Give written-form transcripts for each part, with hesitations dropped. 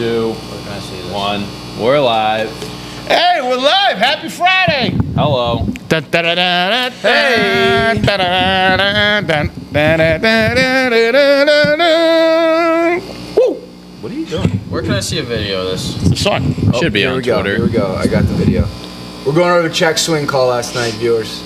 2, Where can I see this? 1. We're live. Hey, we're live. Happy Friday. Hello. Hey. Woo. What are you doing? Where can I see a video of this? The song. Should be Here on we go. Twitter. Here we go. I got the video. We're going over the check swing call last night, viewers.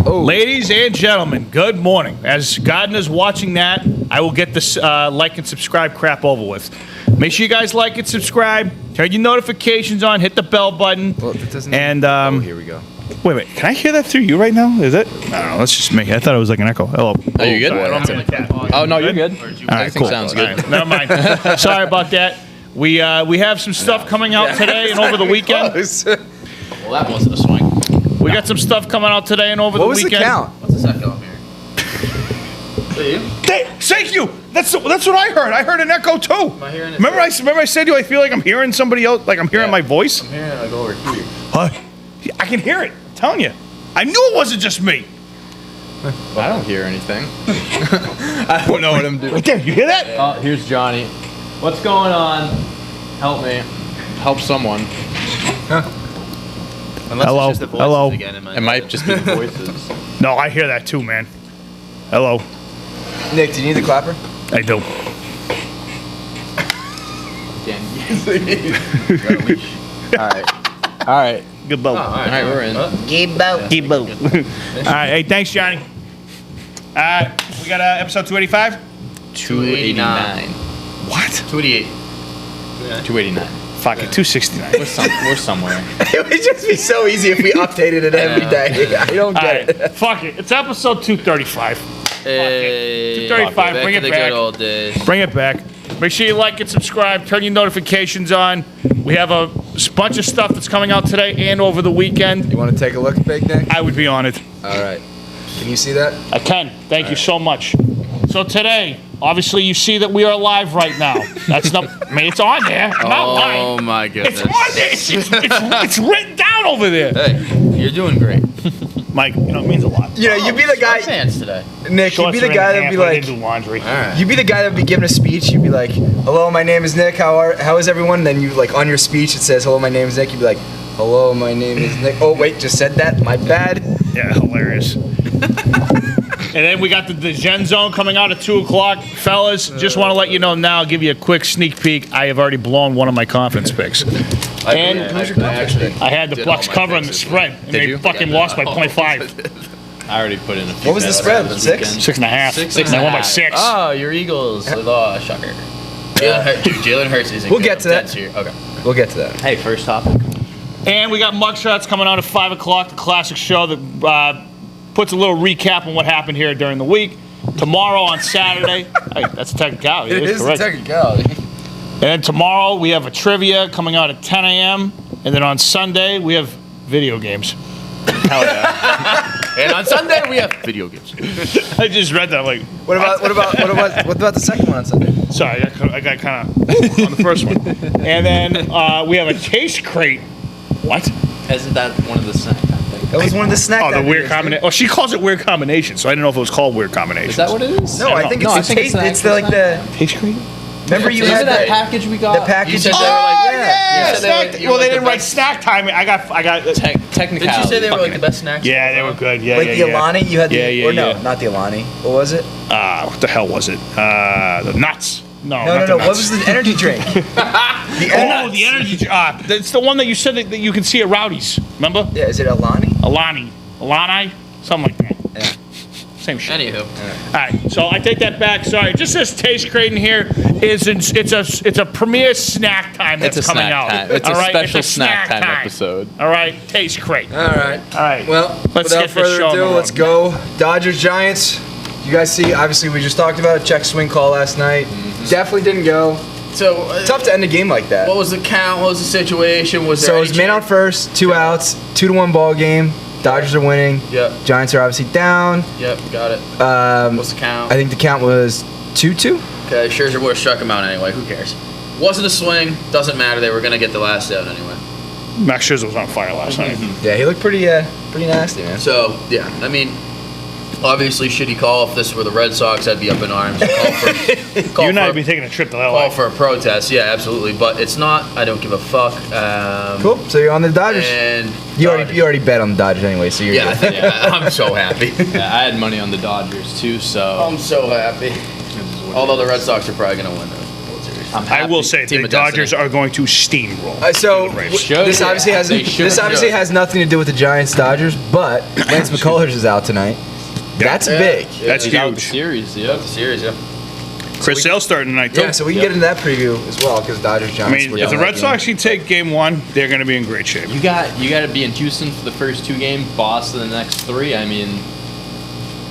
Oh, Ladies and gentlemen, good morning. As Gardner's watching that, I will get this like and subscribe crap over with. Make sure you guys like and subscribe. Turn your notifications on. Hit the bell button. well, it doesn't. And oh, here we go. wait. Can I hear that through you right now? Is it? I don't know. That's just me. I thought it was like an echo. Hello. Are you good? Sorry, I don't have my cat. Oh, no, you're good. All right, Everything cool. sounds All good. right, never mind. Sorry about that. We have some stuff coming out today and over the weekend. Close. Well, that wasn't a swing. We got some stuff coming out today and over What the was weekend. the count? What's this echo up here? Is that you? Thank you. That's what I heard. I heard an echo too. Am I hearing it? Remember I said to you I feel like I'm hearing somebody else, like I'm hearing Yeah. my voice. I'm hearing it like over here. What? I can hear it. I'm telling you. I knew it wasn't just me. I don't hear anything. I don't know what I'm doing. Right there. You hear that? Oh, here's Johnny. What's going on? Help me. Help someone. Unless Hello. it's just the voices Hello. again in my It might just be the voices. No, I hear that too, man. Hello. Nick, do you need the clapper? I do. All right. Good boat. all All right, we're in. Keep boat. All right. Hey, thanks, Johnny. We got episode 285. 289. What? 288. 289. Fuck it. 269. We're somewhere. It would just be so easy if we updated it every day. I don't All get right. it. Fuck it. It's episode 235. Hey, 235, bring it to the back. good old days. Bring it back. Make sure you like and subscribe. Turn your notifications on. We have a bunch of stuff that's coming out today and over the weekend. You want to take a look, Big Nick? I would be on it. All right. Can you see that? I can. Thank you so much. So today, obviously, you see that we are live right now. That's not. I mean, it's on there. I'm not lying. Oh my goodness. It's on there. It's written down over there. Hey, you're doing great. Mike, you know it means a lot. You know, you'd be the guy, Pants today. Nick. You'd be the guy that'd be like, do laundry. All right. you'd be the guy that'd be giving a speech. You'd be like, "Hello, my name is Nick. How is everyone?" And then you like on your speech it says, "Hello, my name is Nick." You'd be like, "Hello, my name is Nick." Oh wait, just said that. My bad. Yeah, hilarious. And then we got the Gen Zone coming out at 2 o'clock. Fellas, just want to let you know now, I'll give you a quick sneak peek. I have already blown one of my conference picks. And I had the Bucks covering the spread, and they you? fucking lost by 0.5. I already put in a few. What was the bets spread? this 6? weekend. 6.5. Six And I won by and a half. 6. Oh, your Eagles. Shocker. Jalen Hurts isn't We'll good. get to I'm that. dead serious. Okay. We'll get to that. Hey, first topic. And we got mugshots coming out at 5 o'clock, the classic show that puts a little recap on what happened here during the week. Tomorrow on Saturday, hey, that's a technicality. It is correct. technicality. And then tomorrow we have a trivia coming out at 10 a.m. And then on Sunday we have video games. Hell yeah. And on Sunday we have video games. I just read that. I'm like, What about the second one on Sunday? sorry, I got kind of on the first one. And then we have a taste crate. What? Isn't that one of the snacks? That was one of the snack. Oh, the that weird videos, combination. Oh, she calls it weird combination, so I didn't know if it was called weird combination. Is that what it is? No, I think No, it's I the think taste. it's It's the like the. Taste crate? Remember you Isn't had that that package we got? the package. You said oh, they were like- yeah. You said they were- Snack- you well, were they like didn't the write best- snack time. I got. Technicality. Did you say they were like the best snacks? Yeah, they were good. Yeah, like yeah, the yeah. Alani, you had the Yeah, or no, yeah. not the Alani. What was it? What the hell was it? The nuts. No, No, not no, the no. nuts. What was the energy drink? Oh, the energy. It's the one that you said that you can see at Rowdy's. Remember? Yeah, is it Alani? Alani, something like that. Yeah. Same shit. Anywho. All right, so I take that back. Sorry, it just says Taste Crate in here. It's a premier snack time that's It's a coming snack out. time. It's All a right? special It's a snack time episode. All right, Taste Crate. All right. All right. Well, Let's without get this further show on ado, the let's road. go. Dodgers Giants. You guys see? Obviously, we just talked about a check swing call last night. Definitely didn't go. So Tough to end a game like that. what was the count? What was the situation? Was there So it any was man on chance- first, 2 outs, 2-1 ball game. Dodgers are winning. Yep. Giants are obviously down. Yep. Got it. What's the count? I think the count was 2-2. Okay, Scherzer would have struck him out anyway. Who cares? Wasn't a swing. Doesn't matter. They were gonna get the last out anyway. Max Scherzer was on fire last night. Yeah, he looked pretty nasty, man. So yeah, I mean, Obviously, shitty call. If this were the Red Sox, I'd be up in arms. You and I would be taking a trip to LA. Call for a protest. Yeah, absolutely. But it's not. I don't give a fuck. Cool. So you're on the Dodgers. And You already bet on the Dodgers anyway, so you're yeah, good. I'm so happy. Yeah, I had money on the Dodgers too, so I'm so happy. Although the Red Sox are probably gonna win the World Series. I'm I happy. will say Team the of Dodgers destiny. are going to steamroll. So the Braves. Should. this obviously has They should. this obviously has nothing to do with the Giants Dodgers, but Lance McCullers is out tonight. That's big. Yeah, That's He's out of the huge. series, yeah. The series, yeah. Chris Sale's starting tonight too. Yeah, so we can get into that preview as well because Dodgers I Giants. mean, were if the down Red that Sox game. can take game 1, they're going to be in great shape. You got to be in Houston for the first 2 games, Boston the next 3. I mean,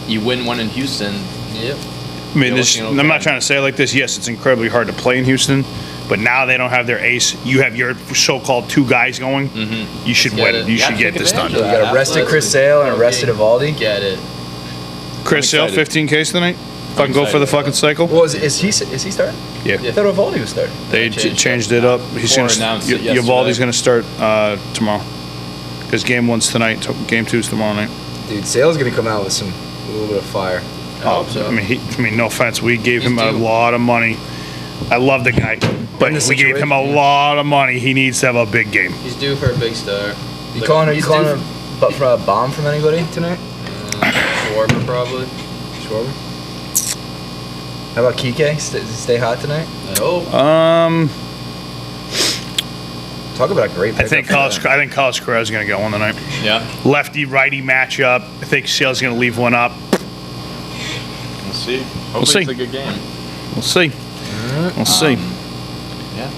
you win one in Houston. Yep. I mean, You're this, looking okay. I'm not trying to say it like this. Yes, it's incredibly hard to play in Houston, but now they don't have their ace. You have your so-called 2 guys going. Mm-hmm. You should Get win. it. You You should gotta get take this done. advantage of We that. got arrested Chris Sale and arrested Evaldi. Get it. Chris Sale, excited. 15 Ks tonight. Fucking go for the fucking cycle. Well, is he starting? Yeah. I thought Evaldi was starting. They changed it up. He's Or going announced to. it yesterday. Uvalde's going to start tomorrow. Because game 1's tonight. Game 2's tomorrow night. Dude, Sale's gonna come out with a little bit of fire. I hope so. I mean, no offense, we gave him a due. lot of money. I love the guy, but In this we gave him a situation. lot of money. He needs to have a big game. He's due for a big star. You calling He's him due for a bomb from anybody tonight? Schwarber, probably. Schwarber? How about Kike? Stay hot tonight? I hope. Talk about a great I think pickup for them. Carlos Correa's going to get one tonight. Yeah. Lefty righty matchup. I think Sale's going to leave one up. We'll see. Hopefully see. it's a good game. We'll see. We'll see. Yeah.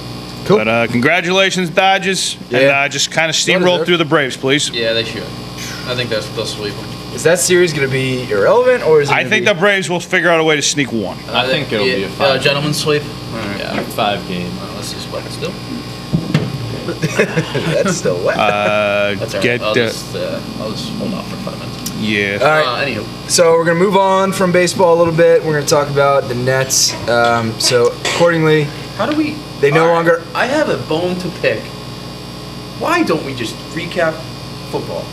Cool. But congratulations, Dodgers, Yeah. and just kind of Well steamroll deserved. through the Braves, please. Yeah, they should. I think they'll sweep them. Is that series gonna be irrelevant or is it? I gonna think be, the Braves will figure out a way to sneak one. I think it'll be a 5. Gentleman's sweep. All right. Yeah, 5 game. Let's just split it still. that's still wet. That's all right. Get I'll just hold off for 5 minutes. yeah. All right. Anywho. So we're gonna move on from baseball a little bit. We're gonna talk about the Nets. So accordingly, How do we? They no All right, longer- I have a bone to pick. Why don't we just recap football?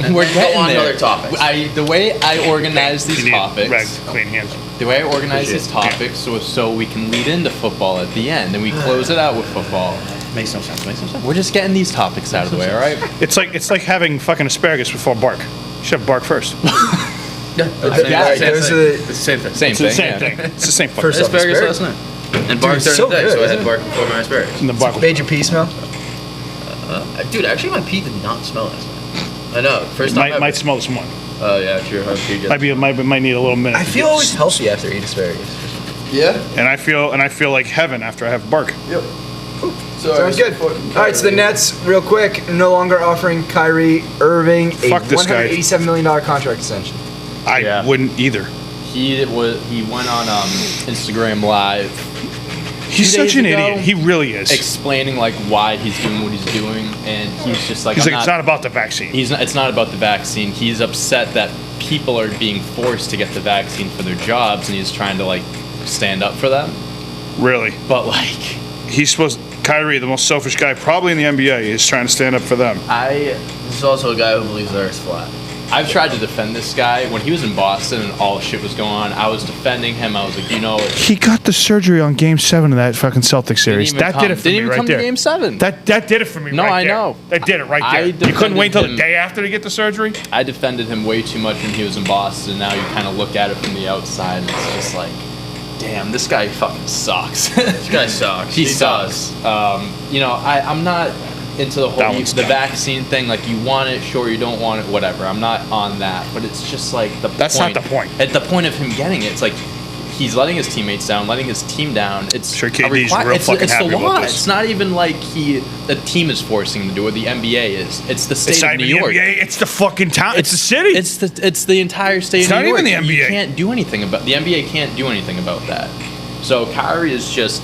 And We're then go getting on to there. other topics. The way I organize these You need topics, rags, clean hands. the way I organize these topics, so we can lead into football at the end, and we close it out with football. Makes no sense. Makes no sense. We're just getting these topics out of the way, all right? It's like having fucking asparagus before bark. You should have bark first. Yeah, right, those are the- it's the same thing. Same It's the thing. same yeah. thing. It's the same fucking First off, Asparagus asparagus. last night. And bark it's during so the day, good, so I isn't had it? bark before my asparagus. And the bark. Made your pee smell? Dude, actually my pee did not smell last night. I know. First time ever. Might smell this morning. Oh yeah, true. How pee Might need a little minute. I to feel get- always healthy after I eat asparagus. Yeah. and I feel like heaven after I have bark. Yep. Sounds good. All right, so the Nets, real quick, no longer offering Kyrie Irving a Fuck this guy. $187 million contract extension. I Yeah. wouldn't either. He went on Instagram Live He's 2 such days an ago, idiot. He really is. explaining like why he's doing what he's doing, and he's just like, He's I'm like, it's not about the vaccine. It's not about the vaccine. He's upset that people are being forced to get the vaccine for their jobs, and he's trying to like stand up for them. Really. But like, He's supposed. Kyrie, the most selfish guy probably in the NBA, is trying to stand up for them. This is also a guy who believes the Earth's flat. I've tried to defend this guy when he was in Boston and all shit was going on. I was defending him. I was like, He got the surgery on Game 7 of that fucking Celtics series. That did it for didn't me even right come there. to Game 7. That did it for me No, right I there. know. That did it right I there. You couldn't wait till the defended day after to get the surgery? I defended him way too much when he was in Boston. Now you kind of look at it from the outside, and it's just like, damn, this guy fucking sucks. This guy sucks. He sucks. I'm not into the That whole one's the dumb. vaccine thing. Like, you want it, sure. You don't want it, whatever. I'm not on that. But it's just like That's not the point. At the point of him getting it, it's like he's letting his teammates down, letting his team down. It's Sure, a KD's requi- real it's, fucking it's happy the about law. this. It's not even like the team is forcing him to do it. The NBA is. It's the state It's not of New even the York. NBA. It's the fucking town. It's the city. It's the entire state It's of New not York. even the You NBA. can't do anything about the NBA. Can't do anything about that. So Kyrie is just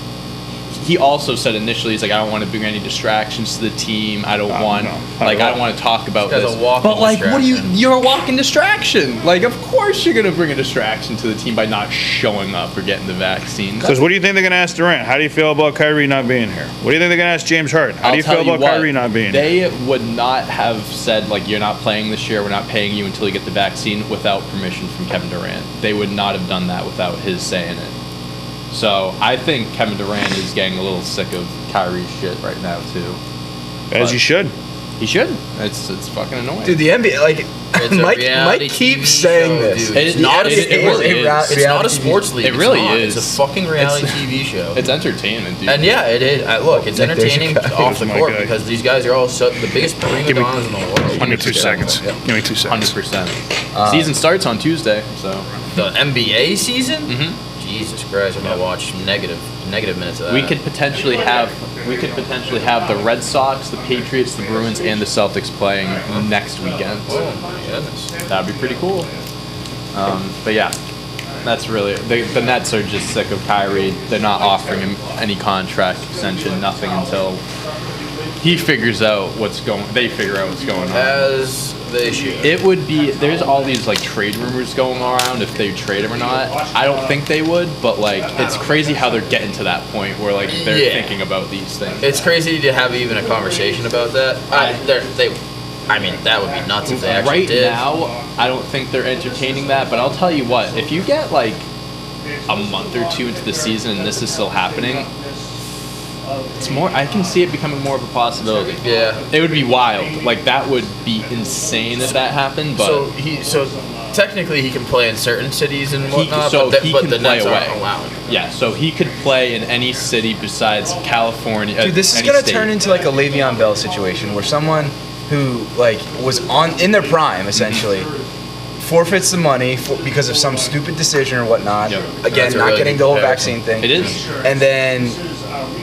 he also said initially, he's like, I don't want to bring any distractions to the team. I don't want to talk about This guy's this. a walking But like, what do distraction. you're a walking distraction. Like, of course you're gonna bring a distraction to the team by not showing up or getting the vaccine. Because what do you think they're going to ask Durant? How do you feel about Kyrie not being here? What do you think they're going to ask James Harden? How do you feel about Kyrie not being here? They would not have said, like, you're not playing this year, we're not paying you until you get the vaccine without permission from Kevin Durant. They would not have done that without his saying it. So I think Kevin Durant is getting a little sick of Kyrie's shit right now too. As you should. He should. It's fucking annoying. Dude, the NBA, like, It's a Mike reality keeps TV saying show, this. dude. It's It's not. it It's really is. not a reality sports league. It really it's not. is. It's a fucking reality It's- TV show. It's entertainment, dude. And yeah, it is. Look, it's Nick, there's entertaining your guy. off the There's my court guy. because these guys are all the biggest prima donnas in the world. Give me 2 seconds. Yeah. Give me 2 seconds. 100%. Season starts on Tuesday, so The NBA season? Mhm. Jesus Christ, I'm gonna watch negative minutes of that. we could potentially have the Red Sox, the Patriots, the Bruins, and the Celtics playing next weekend. Oh my goodness. That'd be pretty cool. But yeah, that's really the Nets are just sick of Kyrie. They're not offering him any contract extension, nothing until he figures out what's going. They figure out what's going on. As they should. It would be. There's all these like trade rumors going around if they trade him or not. I don't think they would, but like it's crazy how they're getting to that point where like they're Yeah. thinking about these things. It's crazy to have even a conversation about that. I mean, that would be nuts if they actually Right did. now, I don't think they're entertaining that. But I'll tell you what: if you get like a month or two into the season and this is still happening, it's more. I can see it becoming more of a possibility. Yeah. It would be wild. Like that would be insane if that happened. But So technically he can play in certain cities and whatnot, so but he the can Nets play aren't away. allowing. yeah, so he could play in any city besides California. Dude, this is any gonna state. turn into like a Le'Veon Bell situation where someone who like was in their prime essentially forfeits the money because of some stupid decision or whatnot. Yep. Again, That's a not really getting good the whole comparison. vaccine thing. It is. And then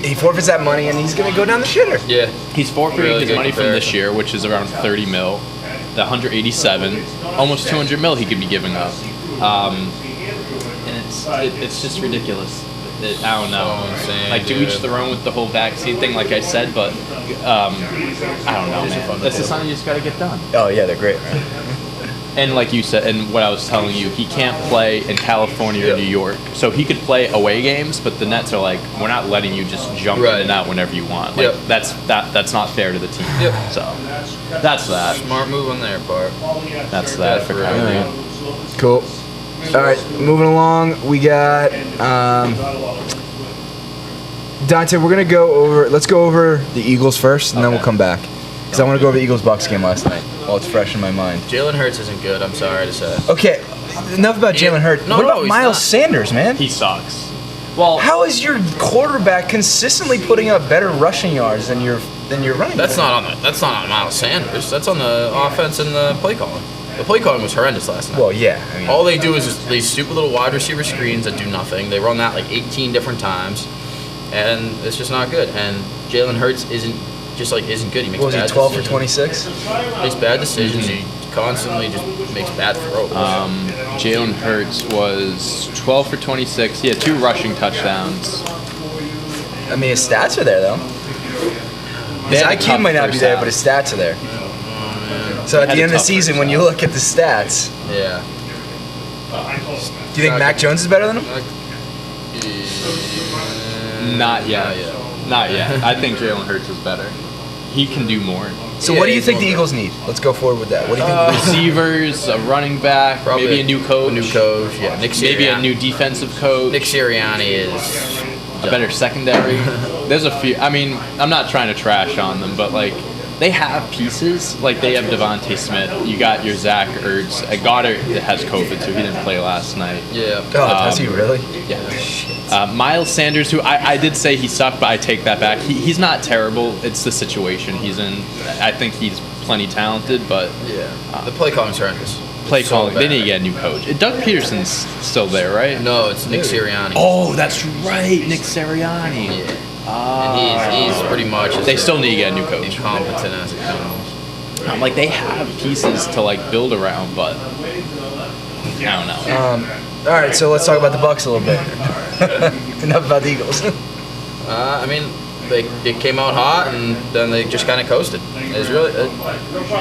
he forfeits that money and he's gonna go down the shitter. Yeah. He's forfeiting Really his good money from this comparison. year, which is around 30 mil. The 187, almost 200 mil he could be giving up. And it's just ridiculous. I don't know. So insane, Like to dude. each their own with the whole vaccine thing, like I said, but I don't know, man. This is something you just got to get done. Oh yeah, they're great, man. And like you said, and what I was telling you, he can't play in California or New York. So he could play away games, but the Nets are like, we're not letting you just jump Right. in and out whenever you want. Like Yep. that's not fair to the team. Yep. So that's that. Smart move on their part. That's that for Yeah, Kyrie. Cool. All right, moving along, we got Dante. We're gonna go over. Let's go over the Eagles first, and then we'll come back because I want to go over the Eagles-Bucks game last night while it's fresh in my mind. Jalen Hurts isn't good, I'm sorry to say. Okay, enough about Jalen Hurts. No, What no, about he's Miles not. Sanders, man? He sucks. Well, How is your quarterback consistently putting up better rushing yards than your running That's back? not on Miles Sanders. That's on the offense and the play calling. The play calling was horrendous last night. Well, yeah. I mean, All they do is just these stupid little wide receiver screens that do nothing. They run that like 18 different times, and it's just not good. And Jalen Hurts isn't good. He makes what was he bad 12 for decisions. 26? Makes bad decisions. He constantly just makes bad throws. Jalen Hurts was 12 for 26. He had 2 rushing touchdowns. I mean, his stats are there though. They His had a IQ tough might not be first there, half. but his stats are there. So They at had the a end of the tough season, first when you half. look at the stats, Yeah. do you think Mac Jones is better than him? Not yet. Not yet. I think Jalen Hurts is better. He can do more. So Yeah, what do you he's think the going Eagles need? Let's go forward with that. What do you think? Receivers, a running back, Probably maybe a new coach. A new coach, yeah. Nick Sirianni. Maybe a new defensive coach. Nick Sirianni is A better secondary. There's a few. I mean, I'm not trying to trash on them, but like they have pieces. Like they have Devontae Smith. You got your Zach Ertz. Goddard has COVID, so he didn't play last night. Yeah. Oh, does he really? Yeah. Miles Sanders, who I did say he sucked, but I take that back. He's not terrible. It's the situation he's in. I think he's plenty talented, but Yeah. The play calling's horrendous. play So calling, they bad. need to get a new coach. Doug Peterson's still there, right? No, it's Nick Sirianni. Oh, that's right, Nick Sirianni. Yeah. Ah. And he's pretty much They still need to get a new coach. incompetent as it comes. I'm like, they have pieces to like build around, but I don't know. All right, so let's talk about the Bucks a little bit. Enough about the Eagles. I mean, they came out hot and then they just kind of coasted. It was really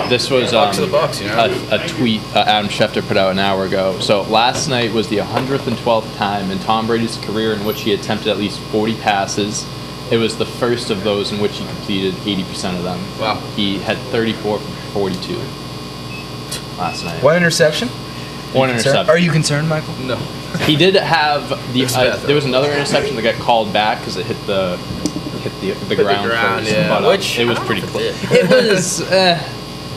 This was Bucks are the Bucks, you know? a tweet Adam Schefter put out an hour ago. So last night was the 112th time in Tom Brady's career in which he attempted at least 40 passes. It was the first of those in which he completed 80% of them. Wow. He had 34 for 42 last night. One interception? One interception. Are you concerned, Michael? No. He did have the. It's bad, there was another interception that got called back because it hit the ground first, yeah. but Which it was I don't pretty know if close. it It was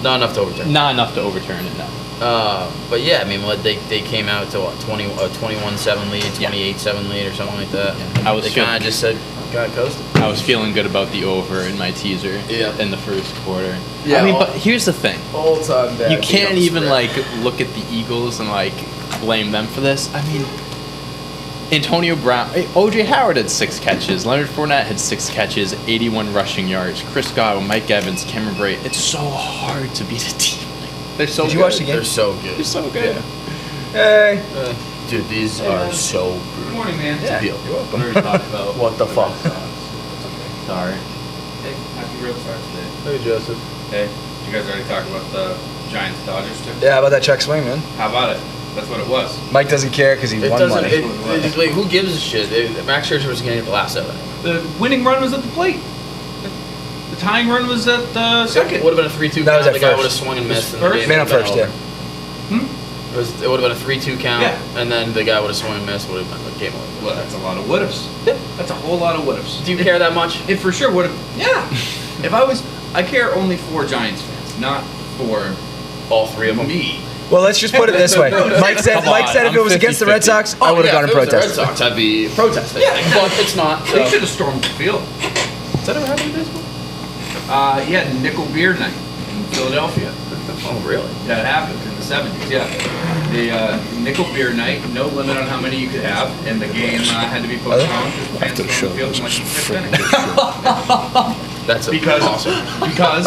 Not enough to overturn. not enough to overturn it. No. But yeah, I mean, they came out to what 21-7 lead, 28-7 lead, or something like that. I was They kind of just said, "Got coasted." I was feeling good about the over in my teaser Yeah. in the first quarter. Yeah, I mean, well- but here's the thing. All time bad. You can't even like look at the Eagles and like blame them for this. I mean, Antonio Brown, O.J. Howard had 6 catches. Leonard Fournette had 6 catches, 81 rushing yards. Chris Godwin, Mike Evans, Cameron Brate. It's so hard to beat a team. They're so Did you good. watch the game? They're so good. They're so good. Hey. Dude, these are so brutal. Good morning, man. Yeah. You're welcome. We already talked about What the fuck? Sorry. Hey, happy real start today. Hey, Joseph. Hey, you guys already talked about the Giants Dodgers too? Yeah, how about that check swing, man? How about it? That's what it was. Mike doesn't care because he It won doesn't. money. Like, who gives a shit? Max Scherzer was going to get the last of it. The winning run was at the plate. The tying run was at second. It would have been a 3-2 That count. was at The guy first. would have swung and missed. And First? the game Man would on have first, been yeah. over. It would have been a 3-2 count, Yeah. and then the guy would have swung and missed. Would have been the game over. Well, that's a lot of would-haves. That's a whole lot of would-haves. Do you care that much? It for sure would have. Yeah. If I care only for Giants fans, not for All three of them. me. Well, let's just put it this way. Mike said Come on, if it I'm was against the Red 50-50. Sox, I would have gone and if it was the protested. Red Sox, I'd be protesting. Yeah. But it's not. So. They should have stormed the field. Does that ever happen in baseball? Yeah, nickel beer night in Philadelphia. Oh, really? That happened in the 70s, yeah. The nickel beer night, no limit on how many you could have, and the game had to be postponed. After the show, Field this in like is the fifth freaking inning. That's Because, awesome. because,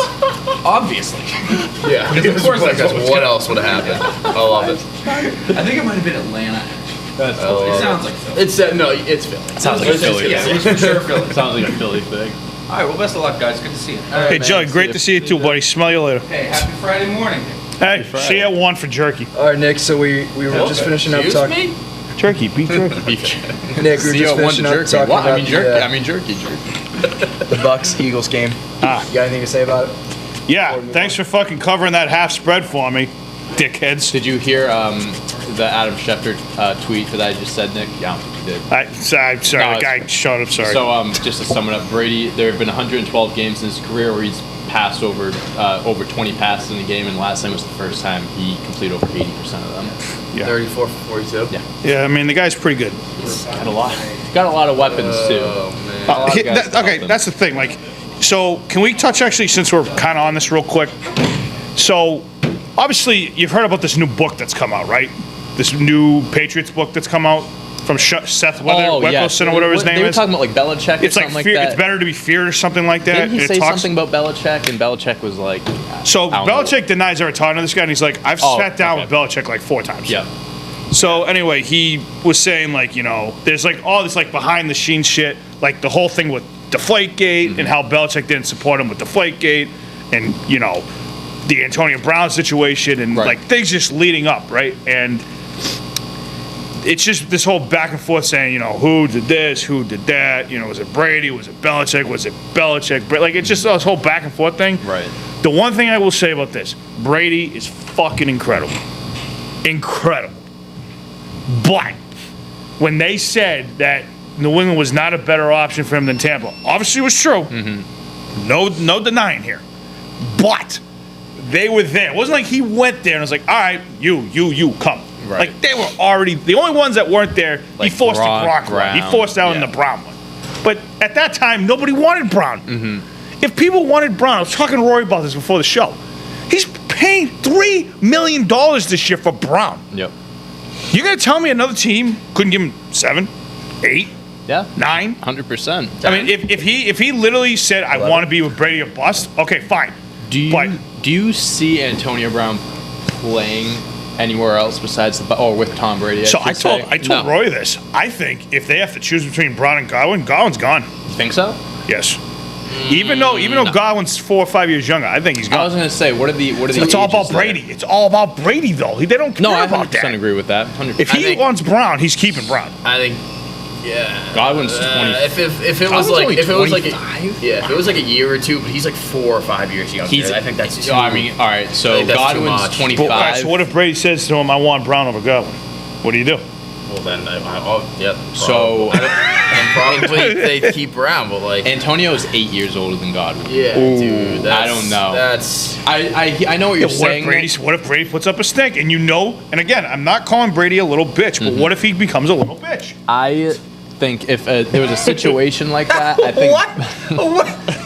obviously. Yeah. Of course that's what else would have happened. I love it. I think it might have been Atlanta. That's Oh, It yeah. sounds like Philly. It's no, it's Philly. It sounds like a Philly. Yeah, it was for sure Philly. Sounds like a Philly thing. All right, well, best of luck, guys. Good to see you. Hey, Joey, great to see you too, buddy. Smell you later. Hey, happy Friday morning. Hey, see you at 1 for jerky. All right, Nick. So we were just finishing up Excuse talking. me? Jerky, beef jerky. Nick, we were just finishing up talking What? about I mean jerky. the Bucks Eagles game. Ah. You got anything to say about it? Yeah, thanks for fucking covering that half spread for me, dickheads. Did you hear the Adam Schefter tweet that I just said, Nick? Yeah, I don't think you did. I'm sorry, No, the guy shut up, sorry. So just to sum it up, Brady, there have been 112 games in his career where he's passed over 20 passes in a game, and last time was the first time he completed over 80% of them. Yeah. 34 for 42. Yeah, Yeah, I mean, the guy's pretty good. he's got a lot. He's got a lot of weapons too. Oh, man. A lot of guys Okay, help him. that's the thing. Like, so can we touch actually, since we're kind of on this real quick? So, obviously, you've heard about this new book that's come out, right? This new Patriots book that's come out from Seth Wickelson or whatever his name They were is. talking about like Belichick or It's like something like fear, that. it's better to be feared or something like that. Didn't he And it say talks- something about Belichick? And Belichick was like, So I don't know. Belichick denies ever talking to this guy, and he's like, I've Oh, sat down okay. with Belichick like 4 times. yeah, So anyway, he was saying like, you know, there's like all this like behind the scenes shit, like the whole thing with Deflategate Mm-hmm. and how Belichick didn't support him with Deflategate, and you know, the Antonio Brown situation and Right. like things just leading up, right? And it's just this whole back and forth saying, you know, who did this, who did that, you know, was it Brady, was it Belichick, like it's just this whole back and forth thing. right. The one thing I will say about this, Brady is fucking incredible. Incredible. But when they said that New England was not a better option for him than Tampa, obviously it was true. Mm-hmm. No denying here. But they were there. It wasn't like he went there and was like, all right, you, come. Right. Like they were already, the only ones that weren't there, Like he forced Gronk, the Gronk one. He Brown, forced out in yeah. the Brown one. But at that time, nobody wanted Brown. Mm-hmm. If people wanted Brown, I was talking to Rory about this before the show. He's paying $3 million this year for Brown. Yep. You're going to tell me another team couldn't give him 7, 8, Yeah. 9? 100%. I mean, if he literally said, I want to be with Brady or bust, okay, fine. But Do you see Antonio Brown playing anywhere else besides with Tom Brady? so I should say? told No. Roy this. I think if they have to choose between Brown and Godwin, Godwin's gone. Think so? Yes. Even though Godwin's 4 or 5 years younger, I think he's I gone. was gonna say, what are the It's all about ages there? Brady. It's all about Brady, though. They don't care No, I about 100% that. agree with that. 100%. If he wants Brown, he's keeping Brown. I think, yeah. Godwin's 20. If it Godwin's was like only if it was like 25? if it was like a year or two, but he's like 4 or 5 years younger. I think that's too. I mean, all right. So I think that's too Godwin's much. 25. All right, so what if Brady says to him, I want Brown over Godwin? What do you do? Well, then yeah. So- and probably they keep Brown, but like Antonio's 8 years older than Godwin. yeah, dude. I don't know. That's I know what you're saying. What if Brady puts up a stink? And and again, I'm not calling Brady a little bitch, but what if he becomes a little bitch? I think if there was a situation like that, I think. What?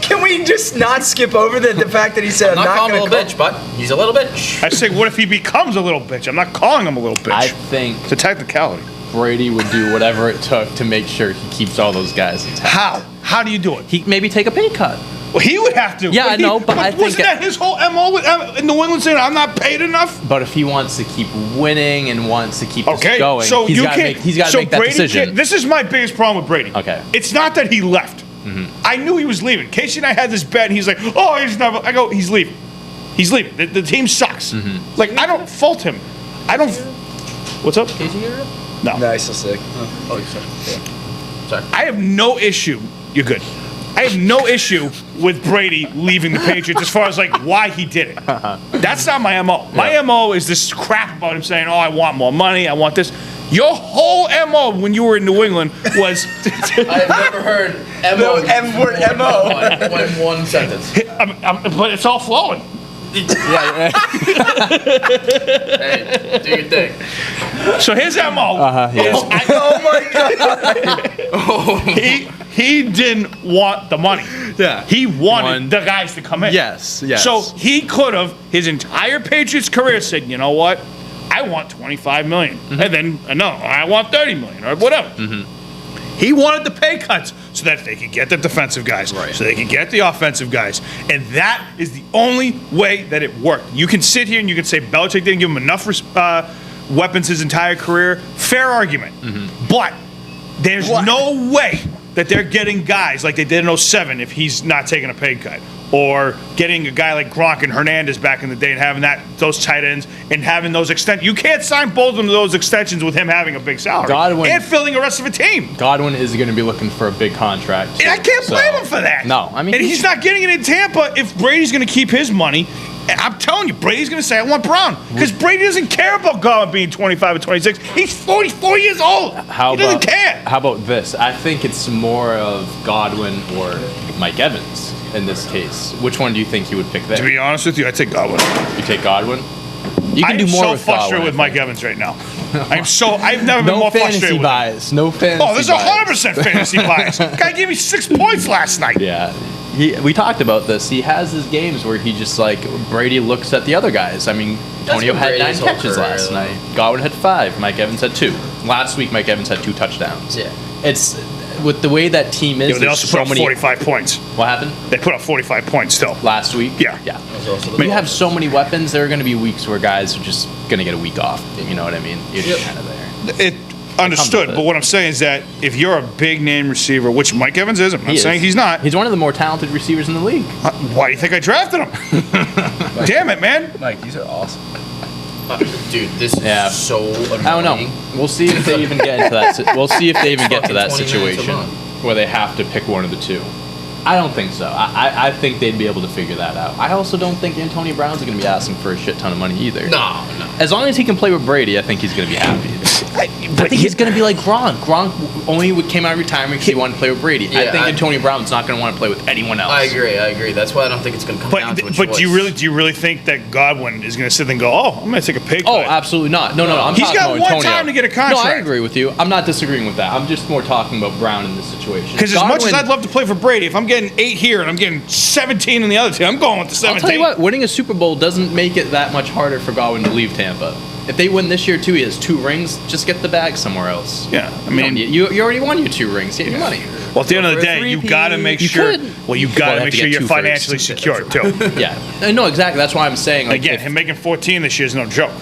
Can we just not skip over the fact that he said, I'm I'm not calling him a going little bitch, but he's a little bitch. I say, what if he becomes a little bitch? I'm not calling him a little bitch. I think It's a technicality. Brady would do whatever it took to make sure he keeps all those guys intact. How? How do you do it? He maybe take a pay cut. Well, he would have to. Yeah, I know, but I think- wasn't that his whole MO with in New England saying, I'm not paid enough? But if he wants to keep winning and wants to keep Okay, this going, so he's you got can't. to make that Brady decision. can't- This is my biggest problem with Brady. Okay. It's not that he left. I knew he was leaving. Casey and I had this bet, and he's like, "Oh, he's never." I go, "He's leaving. He's leaving. The team sucks." Like I don't fault him. I don't. What's up? Casey get rid? No. No, he's still sick. Oh, sorry. Sorry. I have no issue. You're good. I have no issue with Brady leaving the Patriots as far as like why he did it. That's not my MO. My MO is this crap about him saying, "Oh, I want more money. I want this." Your whole MO when you were in New England was I've never heard No, MO. M-word MO. in one sentence. but it's all flowing. Hey, do your thing. So his MO is Oh my God. he didn't want the money. Yeah. He wanted the guys to come in. Yes. So he could have his entire Patriots career said, you know what, I want 25 million, and then no, I want 30 million or whatever. He wanted the pay cuts so that they could get the defensive guys, Right. so they could get the offensive guys, and that is the only way that it worked. You can sit here and you can say Belichick didn't give him enough weapons his entire career. Fair argument, but there's no way that they're getting guys like they did in 07 if he's not taking a pay cut. Or getting a guy like Gronk and Hernandez back in the day and having those tight ends and having those extensions. You can't sign both of them to those extensions with him having a big salary. Godwin- and filling the rest of a team. Godwin is going to be looking for a big contract. And I can't so- blame him for that. No, I mean and he's not getting it in Tampa if Brady's going to keep his money. And I'm telling you, Brady's going to say, I want Brown. Because Brady doesn't care about Godwin being 25 or 26. He's 44 years old. He doesn't care. How about this? I think it's more of Godwin or Mike Evans in this case. Which one do you think he would pick there? To be honest with you, I take Godwin. You take Godwin? You can I'm do more so with frustrated Godwin, with I Mike think. Evans right now. I've never been No more fantasy frustrated with him. bias. No fantasy Oh, there's bias. 100% fantasy bias. Guy gave me 6 points last night. Yeah. We talked about this. He has his games where he just like Brady looks at the other guys. I mean, Antonio been had 9 Brady's whole catches career, last though. night. Godwin had 5. Mike Evans had 2. Last week, Mike Evans had 2 touchdowns. Yeah. It's with the way that team is. Yeah, but they there's also so put up many. 45 points. What happened They put up 45 points still. last week? Yeah. Yeah. was also the But you goal. have so many weapons. There are going to be weeks where guys are just going to get a week off. You know what I mean? You're just kind of there. It understood, with but it. what I'm saying is that if you're a big name receiver, which Mike Evans is, I'm not He saying is. he's not. He's one of the more talented receivers in the league. Why do you think I drafted him? Damn it, man. Mike, these are awesome. Dude, this is Yeah. so annoying. I don't know. We'll see if they even get into that. We'll see if they even get to that Fucking 20 minutes a situation month. where they have to pick one of the two. I don't think so. I think they'd be able to figure that out. I also don't think Antonio Brown's going to be asking for a shit ton of money either. No. As long as he can play with Brady, I think he's going to be happy. I think he's going to be like Gronk. Gronk only came out of retirement because he wanted to play with Brady. I Yeah, think Antonio Brown's not going to want to play with anyone else. I agree. That's why I don't think it's going to come down to a But choice. do you really think that Godwin is going to sit there and go, oh, I'm going to take a pay cut? Oh, absolutely not. No. I'm He's talking got about one Antonio. time to get a No, contract. I agree with you. I'm not disagreeing with that. I'm just more talking about Brown in this situation. Because as much as Godwin- I'd love to play for Brady, if I'm getting 8 here and I'm getting 17 in the other team, I'm going with the 17. I'll tell you what, winning a Super Bowl doesn't make it that much harder for Godwin to leave Tampa. If they win this year too, he has 2 rings. Just get the bag somewhere else. Yeah, I You mean, don't need- you already won your 2 rings. Get your money. well, at the end of the For a day, you 3P, got to make you sure. could. Well, you Well, got you to have make to sure get you're 2 financially firsts. secure too. Yeah, no, exactly. That's why I'm saying. Like, Again, if- him making 14 this year is no joke.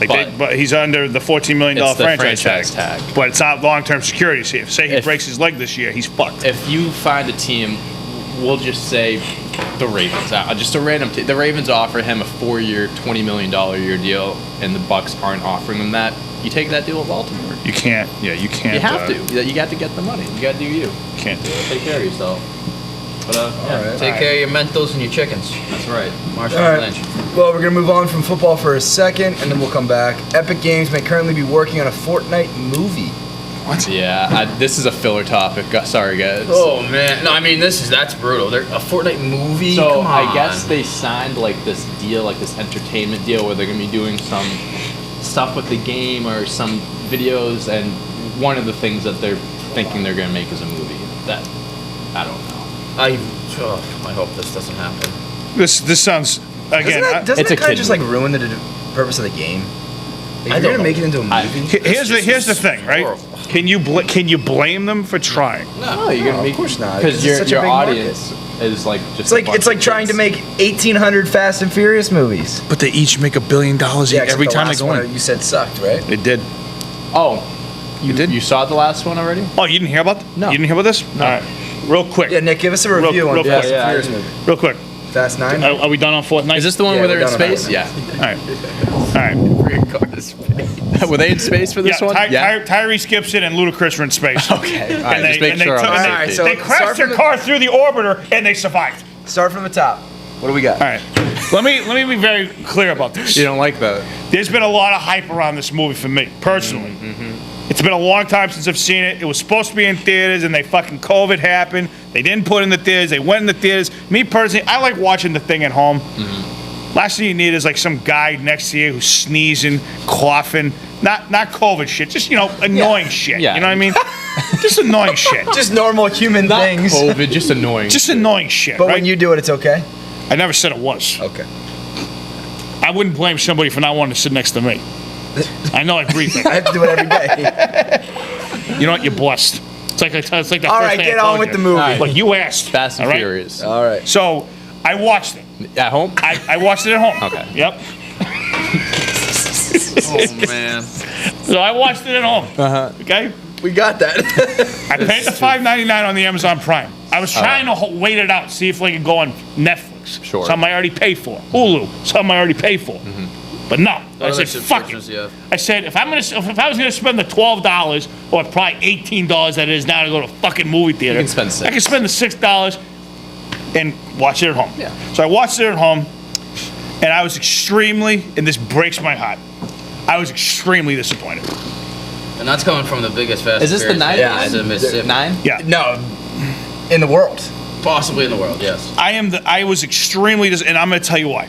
But he's under the $14 million It's the franchise franchise tag. But it's not long-term security. See, say he breaks his leg this year, he's fucked. If you find a team, we'll just say the Ravens, just a random team. The Ravens offer him a 4-year, $20 million a year deal, and the Bucks aren't offering him that. You take that deal with Baltimore. You can't. Yeah, you can't. You have to. You got to get the money. You got to do you. Can't do it. Take care of yourself. But Take care of your Mentos and your chickens. that's right. Marshall All right. Lynch. Well, we're gonna move on from football for a second, and then we'll come back. Epic Games may currently be working on a Fortnite movie. Yeah, this is a filler topic. Sorry, guys. Oh man, no, I mean that's brutal. They're a Fortnite movie. So Come on. I guess they signed like this deal, like this entertainment deal, where they're gonna be doing some stuff with the game or some videos, and one of the things that they're thinking they're gonna make is a movie. That I don't know. I hope this doesn't happen. This sounds again. Doesn't it's a that kind of kid just like ruin the purpose of the game? Like, I you're don't gonna know. make it into a movie. Here's the thing, right? horrible. Can you blame them for trying? No, you're gonna of make course not, because 'cause it's such a your big audience is like just. It's like trying to make 1,800 Fast and Furious movies. But they each make $1 billion except every the time they last go one in. You said sucked, right? It did. Oh, you did? You saw the last one already? Oh, you didn't hear about? No. You didn't hear about this? No. All right. Real quick. Yeah, Nick, give us a review real on Fast quick. and Yeah, Furious I- movie. Real quick. Fast 9? Are we done on Fortnite? Is this the one Yeah, where they're we're in done on space? that Yeah. All right. Were they in space for this one? Tyrese Gibson and Ludacris were in space. Okay. All right. And they, Just make and they, sure took- I'm on the and same they, page. they So, crashed start their from the- car through the orbiter and they survived. Start from the top. What do we got? All right. Let me be very clear about this. You don't like that? There's been a lot of hype around this movie for me, personally. Mm-hmm. It's been a long time since I've seen it. It was supposed to be in theaters, and they fucking COVID happened. They didn't put it in the theaters. They went in the theaters. Me personally, I like watching the thing at home. Last thing you need is like some guy next to you who's sneezing, coughing. Not COVID shit. Just annoying shit. Yeah. You know what I mean? Just annoying shit. Just normal human Not things. COVID, just annoying. Just annoying shit. But right? when you do it, it's okay? I never said it was. Okay. I wouldn't blame somebody for not wanting to sit next to me. I know I breathe it. I have to do it every day. You know what? You're blessed. It's like the All first right, thing get I on told with you. the movie. All right. Like you asked. Fast and all right? Furious. All right. So I watched it. At home? I watched it at home. Okay. Yep. Oh man. So I watched it at home. Okay. We got that. I paid the $5.99 on the Amazon Prime. I was trying to wait it out, see if I could go on Netflix. Sure. Something I already paid for. Hulu. Something I already paid for. But no. I other said, fuck subscriptions it. you have? I said, if I was gonna spend the $12 or probably $18 that it is now to go to a fucking movie theater, You can spend $6. I can spend the $6 and watch it at home. Yeah. So I watched it at home, and I was extremely, and this breaks my heart, I was extremely disappointed. And that's coming from the biggest Fast Is this the and Furious 9? fans in Mississippi. 9? Yeah. No, in the world. Possibly in the world, yes. I was extremely and I'm going to tell you why.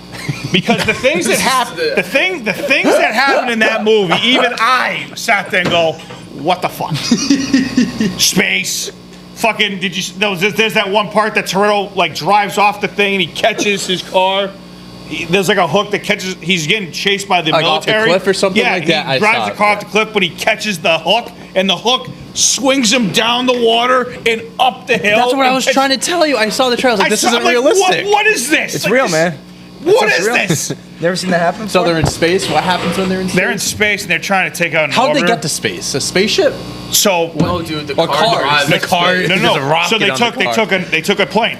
Because the things that happen, the things that happen in that movie, even I sat there and go, what the fuck? Space. Fucking, there's that one part that Toretto like drives off the thing and he catches his car. There's like a hook that catches, he's getting chased by the Like off the military. cliff or something like that? He I drives saw the it, car yeah. off the cliff, but he catches the hook, and the hook swings him down the water and up the hill. That's what I and was catches- trying to tell you. I saw the trailer. I was like, this saw- isn't I'm like, realistic. What is this? It's Like, real, this- man. What That's is real. this? Never seen that happen So before? they're in space? What happens when they're in space? They're in space and they're trying to take out an How'd they orbiter. get to space? A spaceship? So No, dude, the Or car cars. drives The into car- space. no, no, There's a rocket so they on took the car. they took a plane,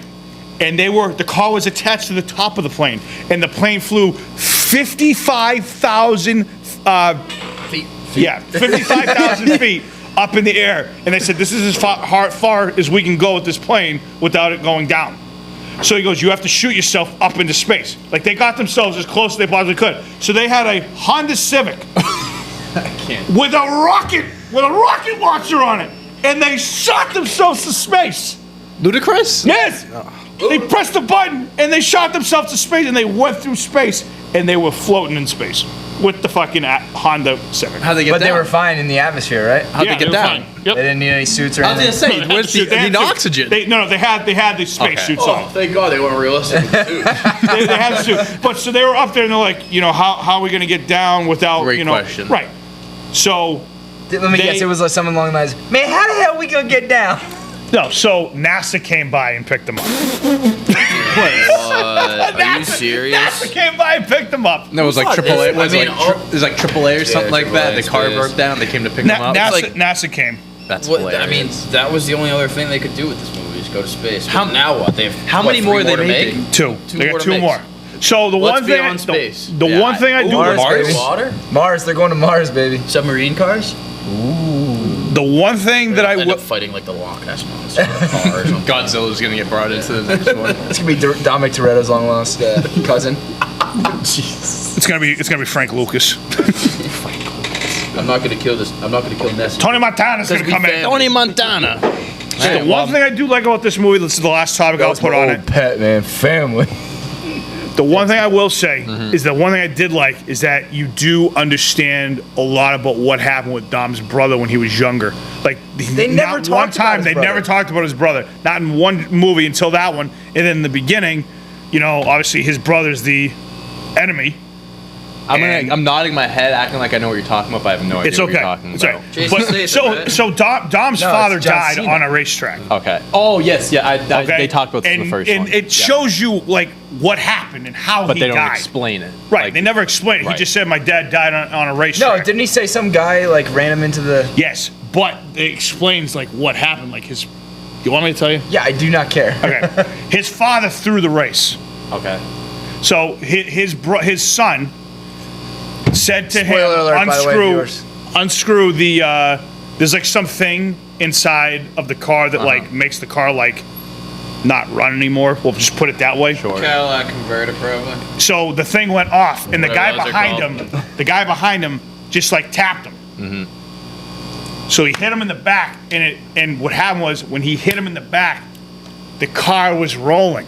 and the car was attached to the top of the plane, and the plane flew 55,000 Feet. yeah 55,000 feet up in the air, and they said this is as far as we can go with this plane without it going down. So he goes, you have to shoot yourself up into space. Like they got themselves as close as they possibly could. So they had a Honda Civic with a rocket launcher on it, and they shot themselves to space. Ludicrous? Yes. They pressed the button and they shot themselves to space, and they went through space, and they were floating in space with the fucking Honda Civic. How'd they get But down? they were fine in the atmosphere, right? How'd Yeah, they get were down? fine. They Yep. didn't need any suits or I was anything. gonna say, No, they where's had the to- oxygen? They had the space Okay. suits Oh, on. thank God they weren't realistic. Dude. They had the suit. But so they were up there and they're like, how are we gonna get down without Great question. Right. So Let me guess, it was like something along the lines, man, how the hell we gonna get down? No, so NASA came by and picked him up. Are you serious? NASA came by and picked him up. No, it was like AAA. It was like AAA or something like that. The AAA car space. broke down. They came to pick him up. NASA came. That's What, hilarious. I mean, that was the only other thing they could do with this movie, is go to space. How- But now what? They have how many more are they making? Two. They got two to more. make. So the Let's one be thing, on space. the one thing I do, Mars, Mars, baby. Water? Mars, they're going to Mars, baby. Submarine cars? the one thing that I end will, up fighting like the Loch Ness monster in a car or something. Godzilla's gonna get brought into the next one. It's gonna be Dominic Toretto's long lost cousin. it's gonna be Frank Lucas. I'm not gonna kill this. I'm not gonna kill Nessie. Tony Montana's gonna come in. Tony Montana. The one thing I do like about this movie, this is the last topic I'll put on it. Pet, man. Family. The one thing I will say is the one thing I did like is that you do understand a lot about what happened with Dom's brother when he was younger. Like They never not talked one about time his they brother. never talked about his brother. Not in one movie until that one. And then in the beginning, obviously his brother's the enemy. I'm nodding my head, acting like I know what you're talking about, but I have no idea It's what okay. you're talking It's about. okay. Jason But Statham, right? so Dom's father it's John died Cena. on a racetrack. Okay. Oh yes, yeah. Okay? They talked about this in the first and one. it Yeah. shows you like what happened and how but he they don't died. explain it. Right. Like, They never explained it. right. He just said my dad died on a No, racetrack. didn't he say some guy like ran him into the? Yes, but it explains like what happened. Like his. You want me to tell you? Yeah, I do not care. Okay. His father threw the race. Okay. So his son said to Spoiler him, alert, by the way, viewers. unscrew the. There's like some thing inside of the car that like makes the car like not run anymore. We'll just put it that way. Sure. Cadillac converter, probably. So the thing went off, and the guy Whatever those are behind him, just like tapped him. So he hit him in the back, and what happened was when he hit him in the back, the car was rolling.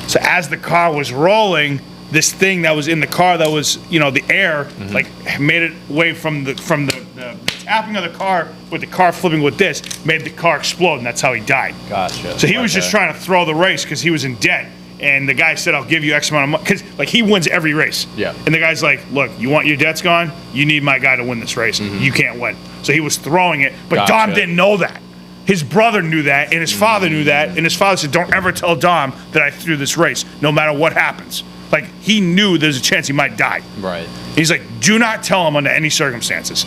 So as the car was rolling, this thing that was in the car that was the air like made it away from the tapping of the car with the car flipping with this made the car explode, and that's how he died. Gotcha. So he was just trying to throw the race because he was in debt. And the guy said, I'll give you X amount of money. Because, like, he wins every race. Yeah. And the guy's like, look, you want your debts gone? You need my guy to win this race. You can't win. So he was throwing it. But Gotcha. Dom didn't know that. His brother knew that, and his father knew that. And his father said, don't ever tell Dom that I threw this race, no matter what happens. Like, he knew there's a chance he might die. Right. He's like, do not tell him under any circumstances.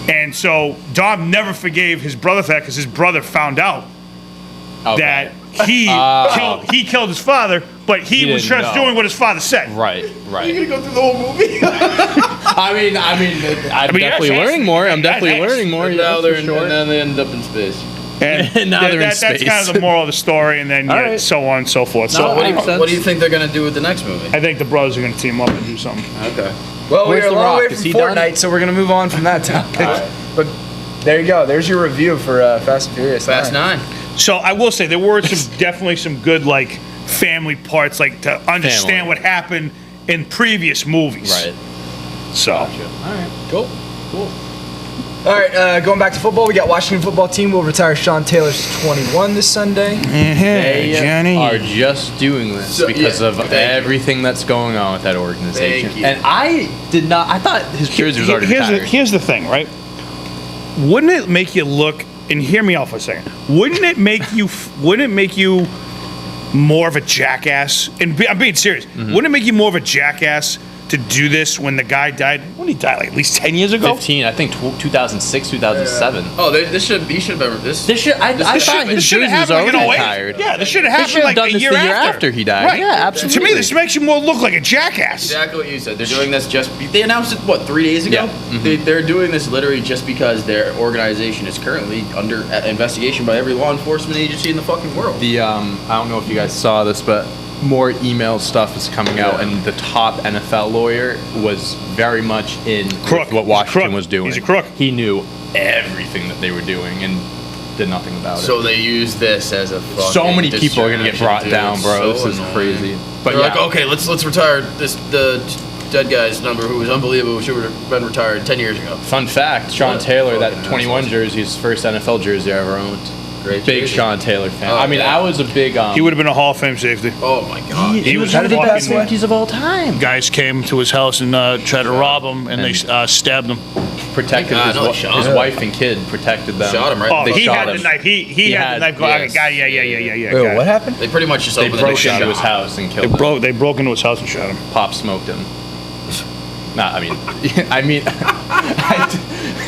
And so Dom never forgave his brother for that because his brother found out that he killed his father, but he was didn't just know. doing what his father said. Right. Right. You're gonna go through the whole movie. I'm definitely yes, learning more. I'm definitely yes. learning more. And Yeah, now for and sure. then they end up in space. And Now they're in that's space. kind of the moral of the story, and then All right. so on and so forth. No, So What do, makes you, what do you sense. think they're gonna do with the next movie? I think the brothers are going to team up and do something. Okay. Well, Where's we're a The long Rock? way Is from he done? Fortnite, so we're gonna move on from that topic. But there you go. There's your review for Fast and Furious. Fast 9. So I will say there were definitely some good like family parts, like to understand Family. what happened in previous movies. Right. So All right. Cool. All right, going back to football, we got Washington football team will retire Sean Taylor's 21 this Sunday. They Johnny. are just doing this So, because yeah, of thank you. everything that's going on with that organization. Thank you. And I did not. I thought his jersey was already retired. Here's the thing, right? Wouldn't it make you look? And hear me out for a second. Wouldn't it make you? Wouldn't it make you more of a jackass? And I'm being serious. Wouldn't it make you more of a jackass to do this when the guy died? When he died, like at least 10 years ago. 15. I think 2006, 2007. Oh, this should he should have been this. This should. I thought his should jersey have was happened already like in 08. retired. Yeah, this should have They happened should have like done a this year the year after. after he died. Right. Yeah, absolutely. To me, this makes you more look like a jackass. Exactly what you said. They're doing this just. They announced it 3 days ago. Yeah. They're doing this literally just because their organization is currently under investigation by every law enforcement agency in the fucking world. The I don't know if you guys saw this, but more email stuff is coming out, and the top NFL lawyer was very much in Crook. with what He's a Washington crook. was doing. He's a crook. He knew everything that they were doing and did nothing about it. So they use this as a fucking So many people are gonna get brought distraction, down, dude. bro. It's This is so crazy. annoying. But They're yeah, like, okay, let's retire the dead guy's number who was unbelievable, who should have been retired 10 years ago. fun fact: Sean What Taylor, that fucking 21 assholes. jersey, his first NFL jersey I ever owned. Great Big jersey. Sean Taylor fan. Oh, I mean, yeah. I was a big. He would have been a Hall of Fame safety. Oh my God. He was How did he pass fucking- away? safeties of all time. Guys came to his house and tried to rob him, and they stabbed him. Protected Thank God, no, his shot him. wife and kid. Protected them. Shot him right. Oh, They he shot had the him. knife. He had the knife. yes. Yeah. Wait, what happened? They pretty much just They opened broke the into his shop. house and killed him. They broke into his house and shot him. Pop smoked him. Nah, I mean,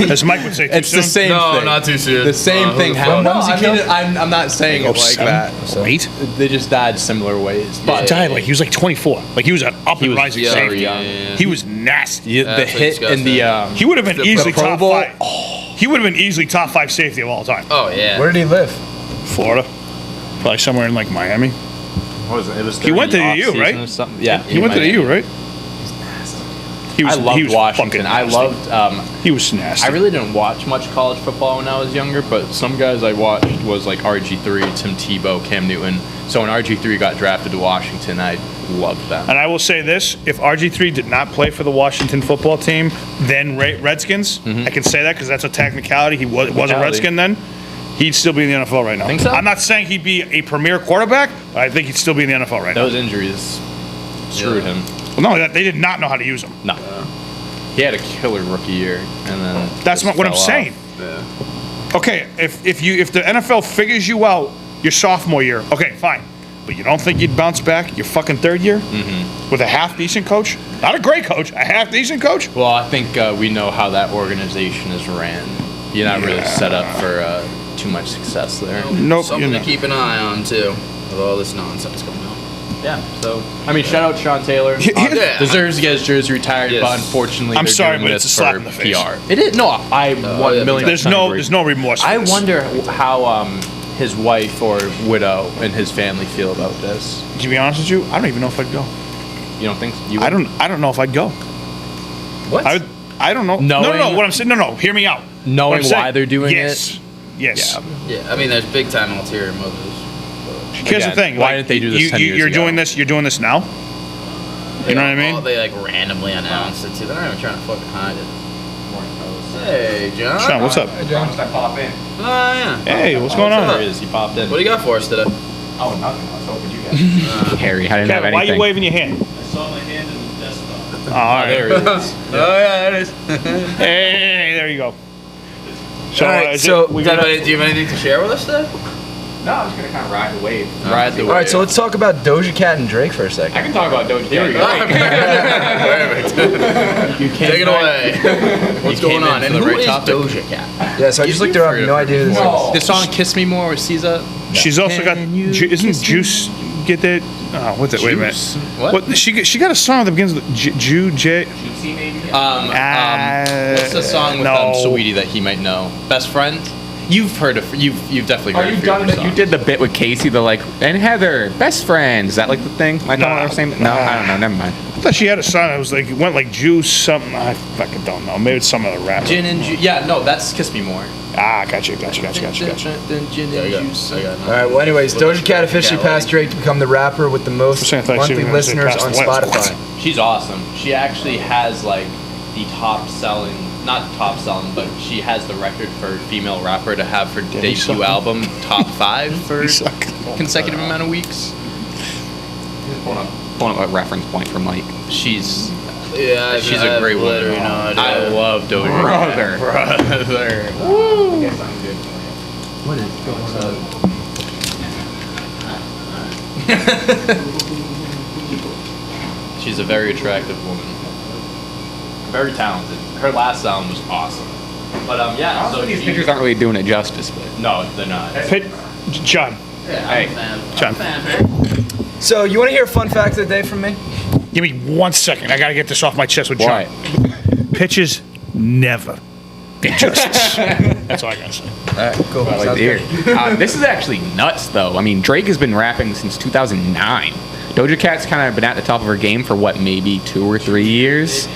As Mike would say, too it's soon. the same No, thing. not too soon. The same Who thing the fuck? happened. No, When was he I mean, killed? I'm not saying it like 07? that. Eight? They just died similar ways. But Died like he was like 24. Like he was an up He and was rising very safety. young. He was nasty. the That's hit in the He would have been easily Pro top Bowl? 5. He would have been easily top 5 safety of all time. Oh yeah. Where did he live? Florida, probably somewhere in like Miami. what was it? It was He went to the off U, season right? or something. Yeah, He went to the U, right? He was. I loved he was Washington. fucking I nasty. loved. He was nasty. I really didn't watch much college football when I was younger, but some guys I watched was like RG3, Tim Tebow, Cam Newton. So when RG3 got drafted to Washington, I loved them. And I will say this: if RG3 did not play for the Washington football team, then Redskins, I can say that because that's a technicality. He was a Technicality. Redskin then. He'd still be in the NFL right now. Think so? I'm not saying he'd be a premier quarterback, but I think he'd still be in the NFL right now. Those injuries screwed him. Well, no, they did not know how to use him. No. He had a killer rookie year, and then That's just what I'm fell off. saying. Okay, if the NFL figures you out your sophomore year, okay, fine. But you don't think you'd bounce back your fucking third year with a half decent coach? Not a great coach, a half decent coach. Well, I think we know how that organization is ran. You're not really set up for too much success there. Nope, Something you're to not. keep an eye on too, with all this nonsense going on. Yeah. So I mean, shout out Sean Taylor. Yeah. Deserves to get his jersey retired, Yes. but unfortunately, I'm they're sorry, doing but this it's a slap for in the face. PR. It is no. I yeah, 1,000,000. There's no remorse. For I this. wonder how his wife or widow and his family feel about this. To be honest with you, I don't even know if I'd go. You don't think? You I don't know if I'd go. What? I don't know. No. Knowing- What I'm saying. No. Hear me out. Knowing What I'm saying- why they're doing yes. Yes. Yeah. Yeah, I mean, there's big time ulterior motives. Here's Again, the thing. why like, didn't they do this 10 years You're ago? doing this. You're doing this now. You know what I mean? They like randomly announced it too. They're not even trying to fucking hide it. Hey, John. Sean, what's up? I promised I'd pop in. Oh yeah. Hey, what's going what's on? up? There he is. He popped in. What do you got for us today? Oh, nothing. I was hoping you guys. Harry, I didn't have Kevin, why are you anything. waving your hand? I saw my hand in the desktop. Oh, all right. There he is. Oh yeah, it is. Hey, there you go. So, All right, is so- it, we do, you got have, do you have anything to share with us today? No, I'm just gonna kind of ride the wave. Ride the All right, so wave. let's talk about Doja Cat and Drake for a I second. can talk about Doja. Here we Cat. go. Perfect. You came Take it back- away. What's You came going in on? for And the who right is topic. Doja Cat? Yeah, so I just looked her up. No idea who this No. is. The song "Kiss Me More" with SZA. she's also got. Can you Isn't kiss me? Juice get that? Oh, what's it? Wait a minute. Juice? What? She got a song that begins with J. Juicy maybe. What's the song with no. Sweetie that he might know? Best Friend. You've heard of. You've definitely heard. Oh, of you've a few done of that- her You songs. did the bit with Casey, the like, and Heather, best friends. Is that like the thing? Am I talking about the same? No, I don't know. Never mind. I thought she had a song that was like it went like Juice something. I fucking don't know. Maybe it's some other rapper. Gin and Juice. Yeah, no, that's "Kiss Me More." Ah, gotcha. Gin Yeah, I and Juice. got it. All right, well, anyways, Doja Cat officially passed Drake to become the rapper with the most For a second, I thought you monthly were gonna say listeners passed on away. Spotify. She's awesome. She actually has like the top selling, not top selling, but she has the record for female rapper to have her you debut suck. album top 5 for You suck. consecutive amount of weeks. Pulling up a reference point for Mike. She's Yeah, she's I a have great woman. literally no idea. I love Doja Cat. Brother. I guess I'm good for you. She's a very attractive woman. Very talented. Her last album was awesome. But yeah, so These she- pictures aren't really doing it justice, but No, they're not. Pit, John. hey, John. So, you want to hear a fun fact of the day from me? Give me 1 second. I gotta get this off my chest with why? John. Pitches never do justice. That's all I gotta say. All right, cool. Like Sounds the ear. good. This is actually nuts, though. I mean, Drake has been rapping since 2009. Doja Cat's kind of been at the top of her game for what, maybe 2 or 3 years.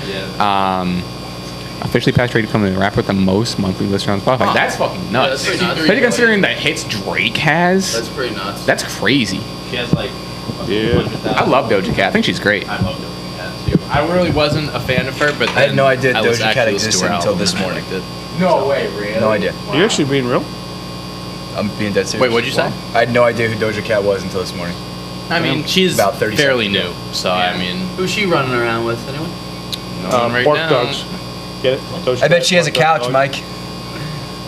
Officially passed Drake to become the rapper with the most monthly listeners on Spotify. That's fucking nuts. that's pretty nuts. Especially considering the hits Drake has. That's pretty nuts. That's crazy. She has like I love Doja Cat. I think she's great. I love Doja Cat too. I really wasn't a fan of her, but I had no idea I was Doja Cat actually listening to existed her until album this and I morning. liked it. No way, really. No idea. You actually being real? I'm being dead serious. Wait, what'd you say? I had no idea who Doja Cat was until this morning. I mean, she's About 30 fairly seconds new, so I mean, Who's she running around with anyway? no one right pork now. dogs. Get it? Doja I bet Cat, she has a pork dog, couch, dog. Mike.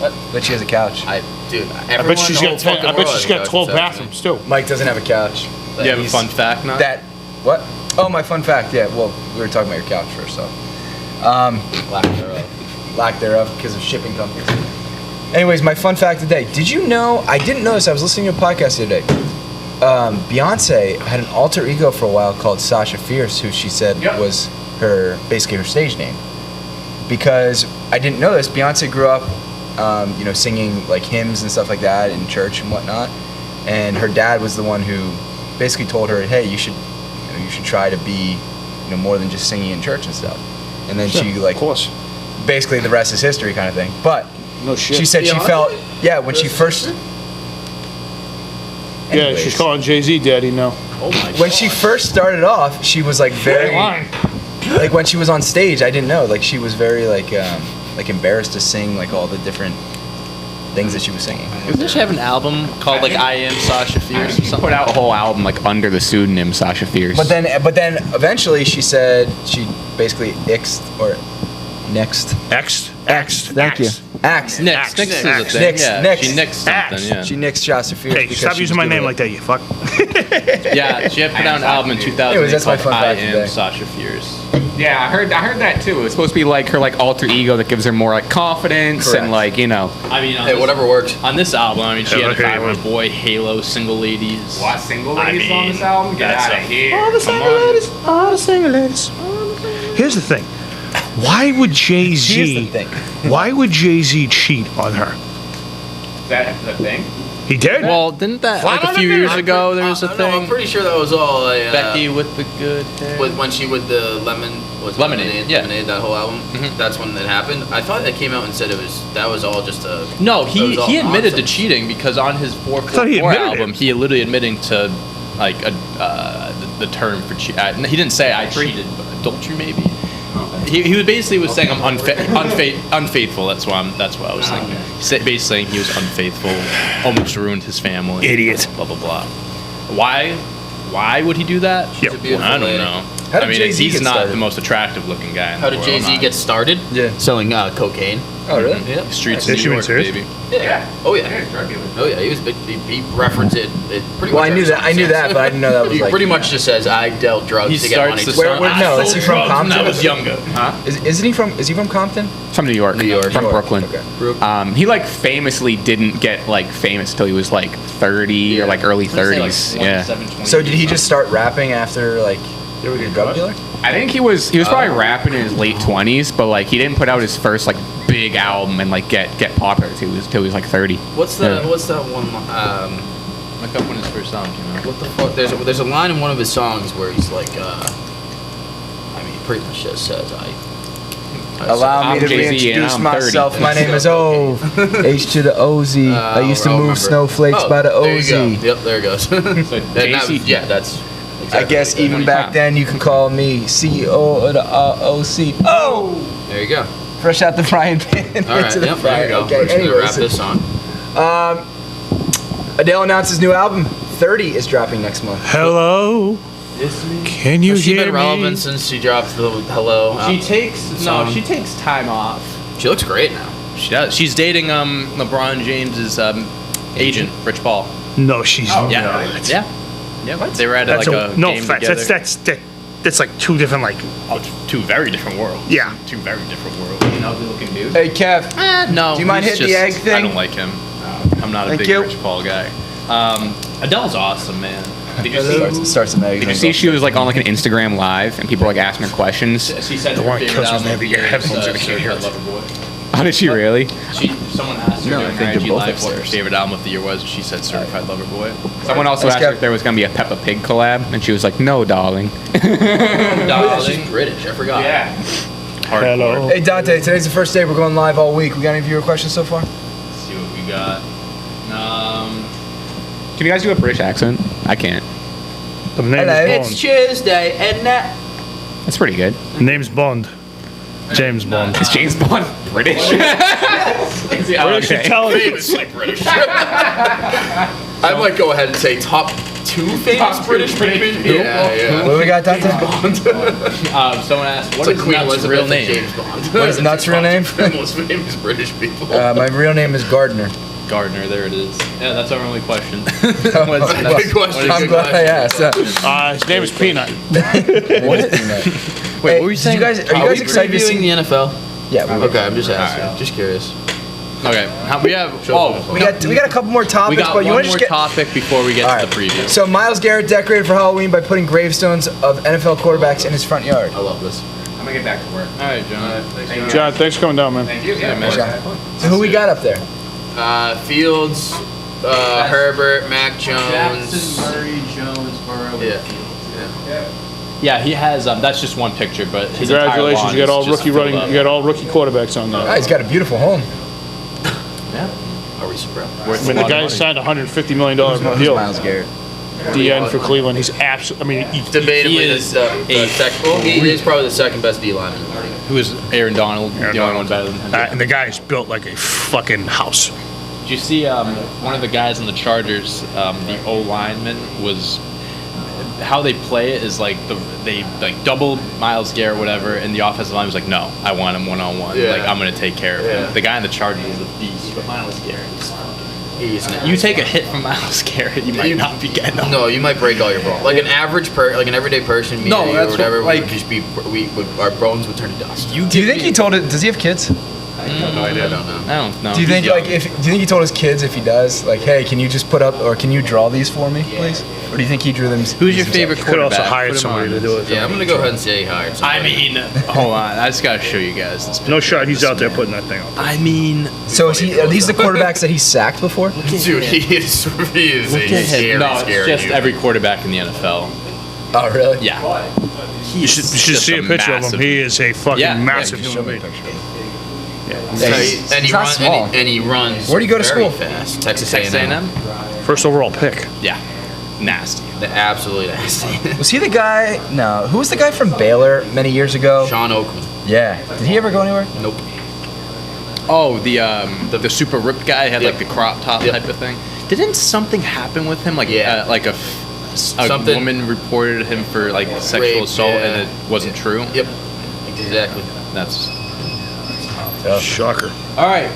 What? I bet she has a couch. I Everyone bet she's in the got whole 10. I fucking bet world she's has got a 12 couch. bathrooms too. Mike doesn't have a couch. Do you have a He's- fun fact now? That what? Oh, my fun fact. Yeah. Well, we were talking about your couch first, so lack thereof because of shipping companies. Anyways, my fun fact today. Did you know? I didn't know this. I was listening to a podcast the other day. Beyonce had an alter ego for a while called Sasha Fierce, who she said was basically her stage name. Because I didn't know this, Beyonce grew up, singing like hymns and stuff like that in church and whatnot. And her dad was the one who basically told her, "Hey, you should try to be, more than just singing in church and stuff." And then she Of course. basically the rest is history kind of thing. But No shit. she said she felt, when she first. Yeah, Anyways. she's calling Jay-Z daddy now. Oh my When she first started off, she was like very, like when she was on stage, I didn't know, like she was very like embarrassed to sing like all the different things that she was singing. Doesn't she have an album called like I Am Sasha Fierce or She something? put out a whole album like under the pseudonym Sasha Fierce. But then eventually she said she basically nixed. Thank you. Axed. Nix is a thing. Nix, Yeah, Nix. she nixed something. Yeah. She nixed Sasha Fierce. Hey, because stop she using was my name giving like that, you fuck. Yeah, she had put out an album in 2000 Anyways, that's my called fun I fact Am today. Sasha Fierce. yeah, I heard that too. It's supposed to be like her like alter ego that gives her more like confidence Correct. and like I mean, on Hey, this, whatever works. on this album, I mean, she had a Okay, vibe with well. Boy, Halo, Single Ladies. single I mean, on this album? Get that's out a- of here. All the single ladies. All the single ladies. Here's the thing. Why would Here's the Jay-Z... thing. Why would Jay-Z cheat on her? Is that the thing? He did? Well, didn't that Flat like a on few the years mirror. ago there was a No, I'm thing? pretty sure that was all a, Becky with the good hair. when she with the Lemonade, yeah. Lemonade, that whole album. Mhm. That's when it happened. I thought it came out and said that was all just a. No, that he was all admitted to nonsense. cheating because on his thought he 444 admitted album, it. he literally admitting to like the term for cheat. He didn't say I cheated, but adultery maybe. He was basically saying I'm unfaithful. That's what I was thinking. He said basically saying he was unfaithful, almost ruined his family. Idiot. Blah blah blah. Why would he do that? Yep. a beautiful I don't lady. know. How did I mean, Jay-Z he's get not started? the most attractive looking guy. In How the did world. Jay Z get started? Yeah. Selling cocaine. Oh really? Yeah. Streets Is of she New being York, serious? baby. Yeah. Oh yeah. Oh yeah. He was big. He referenced it. Pretty Well, much. I knew every that. I knew song that, since. but I didn't know that was He like. pretty much just says I dealt drugs He to get money. starts the to song. Where- no, I is he sold from drugs when Compton? I was younger. Huh? Is he from Compton? From New York. New York. From New York, Brooklyn. okay. He like famously didn't get like famous till he was like 30 or like early 30s. Yeah. So did he just start rapping after like Did we a get drug caught? dealer? I think he was probably rapping in his late 20s, but like he didn't put out his first like big album and like get popular till he was like 30. What's that? Yeah. What's that one? Look up when his first song came out. What the fuck? There's a line in one of his songs where he's like, I mean, he pretty much just says Allow me I'm to Jay-Z and reintroduce I'm 30. myself. My name is O. H to the OZ. I used to I'll move remember. snowflakes by the There you OZ. go. Yep, there it goes. And that Jay-Z. was- yeah, that's. I Exactly guess like that. even back then you can call me CEO of the ROC. Oh! There you go. Fresh out the frying pan. All right, into the yep, there fryer. you go. Okay, We're just gonna wrap anyways. this on. Adele announced his new album. 30 is dropping next month. Hello? Can you Has she hear been me? relevant since she dropped the Hello? She takes song. she takes time off. She looks great now. She does. She's dating LeBron James's agent, Rich Paul. No, she's Yeah, not. yeah. They were at That's like a no game offense. together. That's like two different like. Two very different worlds. Yeah. Two very different worlds. An ugly looking dude. Hey, Kev. No. Do you mind he's hitting the egg just- thing? I don't like him. I'm not a Thank big you. Rich Paul guy. Adele's awesome, man. Did you see? Starts the Did you see she was like on like an Instagram live and people were like asking her questions? She said The her one favorite cousin album maybe of the your year is, headphones and I can't hear Certified it. Lover Boy. How did she really? Someone asked her No, I during think her they're IG both live what her upstairs. favorite album of the year was. She said Certified Lover Boy. Someone also Let's asked go. her if there was gonna be a Peppa Pig collab, and she was like, "No, darling." She's British. I forgot. Hardcore. Hello. Hey, Dante, today's the first day we're going live all week. We got any viewer questions so far? Let's see what we got. Can you guys do a British accent? I can't. The name Hello. is It's Bond. Tuesday, and that. That's pretty good. The name's Bond. James Bond. Is James Bond British? British intelligence. Famously British. I might go ahead and say top 2 famous British people. Yeah. What do we got, Dante? Someone asked, what It's like is Queen Nuts' Elizabeth real and name? James Bond. What is Nuts' real name? The most famous British people. My real name is Gardner. Gardner, there it is. Yeah, that's our only question. Good question. I'm Good glad I asked. His name is Peanut. What? Wait, what were you saying? Are you guys excited to reviewing see the NFL? Yeah. Okay, I'm just asking. Just curious. Okay, we have. We got a couple more topics, we got but you one want to more just get. topic before we get All to right. the preview. So Myles Garrett decorated for Halloween by putting gravestones of NFL quarterbacks in his front yard. I love this. I'm gonna get back to work. All right, John. John, thanks for coming down, man. Thank you. Yeah, man. So who we got up there? Fields, Herbert, Mac Jones. Jackson, Murray, Jones, Burrow, Yeah. Yeah, he has. That's just one picture, but his entire Congratulations, lawn you got is all just rookie filled running. up. You got all rookie quarterbacks on there. Ah, he's got a beautiful home. Are we surprised? Worth I mean, a the lot of guy money. signed a $150 million Who's deal. Myles Garrett? DN for Cleveland. He's absolutely. I mean, Debatably, He is he is probably the second best D lineman in the league. Who is Aaron Donald? The only one better than him. and the guy is built like a fucking house. Did you see one of the guys in the Chargers, the O lineman, was how they play it is like they like double Myles Garrett, whatever, and the offensive line was like, no, I want him one-on-one. Yeah. Like I'm gonna take care of Yeah. him. The guy in the Chargers is a beast, but Myles Garrett is He's you take a hit from Myles Garrett, you might not be getting up. No, you might break all your bones. Like an average like an everyday person, me No, or you, or that's whatever, what, would like- just be our bones would turn to dust. Do you think he told it? Does he have kids? No idea. I don't know. I don't know. Do you think He's like young. if do you think he told his kids if he does like, hey, can you just put up or can you draw these for me, please? Or do you think he drew them? Who's your favorite Could also quarterback? hire Put him somebody on. to do it. Yeah, I'm gonna go ahead and say he hired somebody. I mean, hold on. I just gotta show you guys this. No picture shot. of He's this out there man. putting that thing up. I mean, So is he? Are these the quarterbacks that he sacked before? dude, he is look a at scary, him. No, it's scary just dude. every quarterback in the NFL. Oh, really? Yeah. You should see a picture of him. He is a fucking Yeah, yeah, massive show human me a being. So and he not runs small. and he runs. Where'd he go to very school? Fast. Texas Texas A&M. A&M? First overall pick. Yeah. Nasty. The absolute nasty. Was he the guy? No. Who was the guy from Baylor many years ago? Sean Oakman. Yeah. Did he ever go anywhere? Nope. Oh, the super ripped guy had Yep. like the crop top Yep. type of thing. Didn't something happen with him? Like Yeah. a Something- woman reported him for like sexual Rape, assault yeah. and it wasn't true. Yep. Exactly. That's Shocker. all right.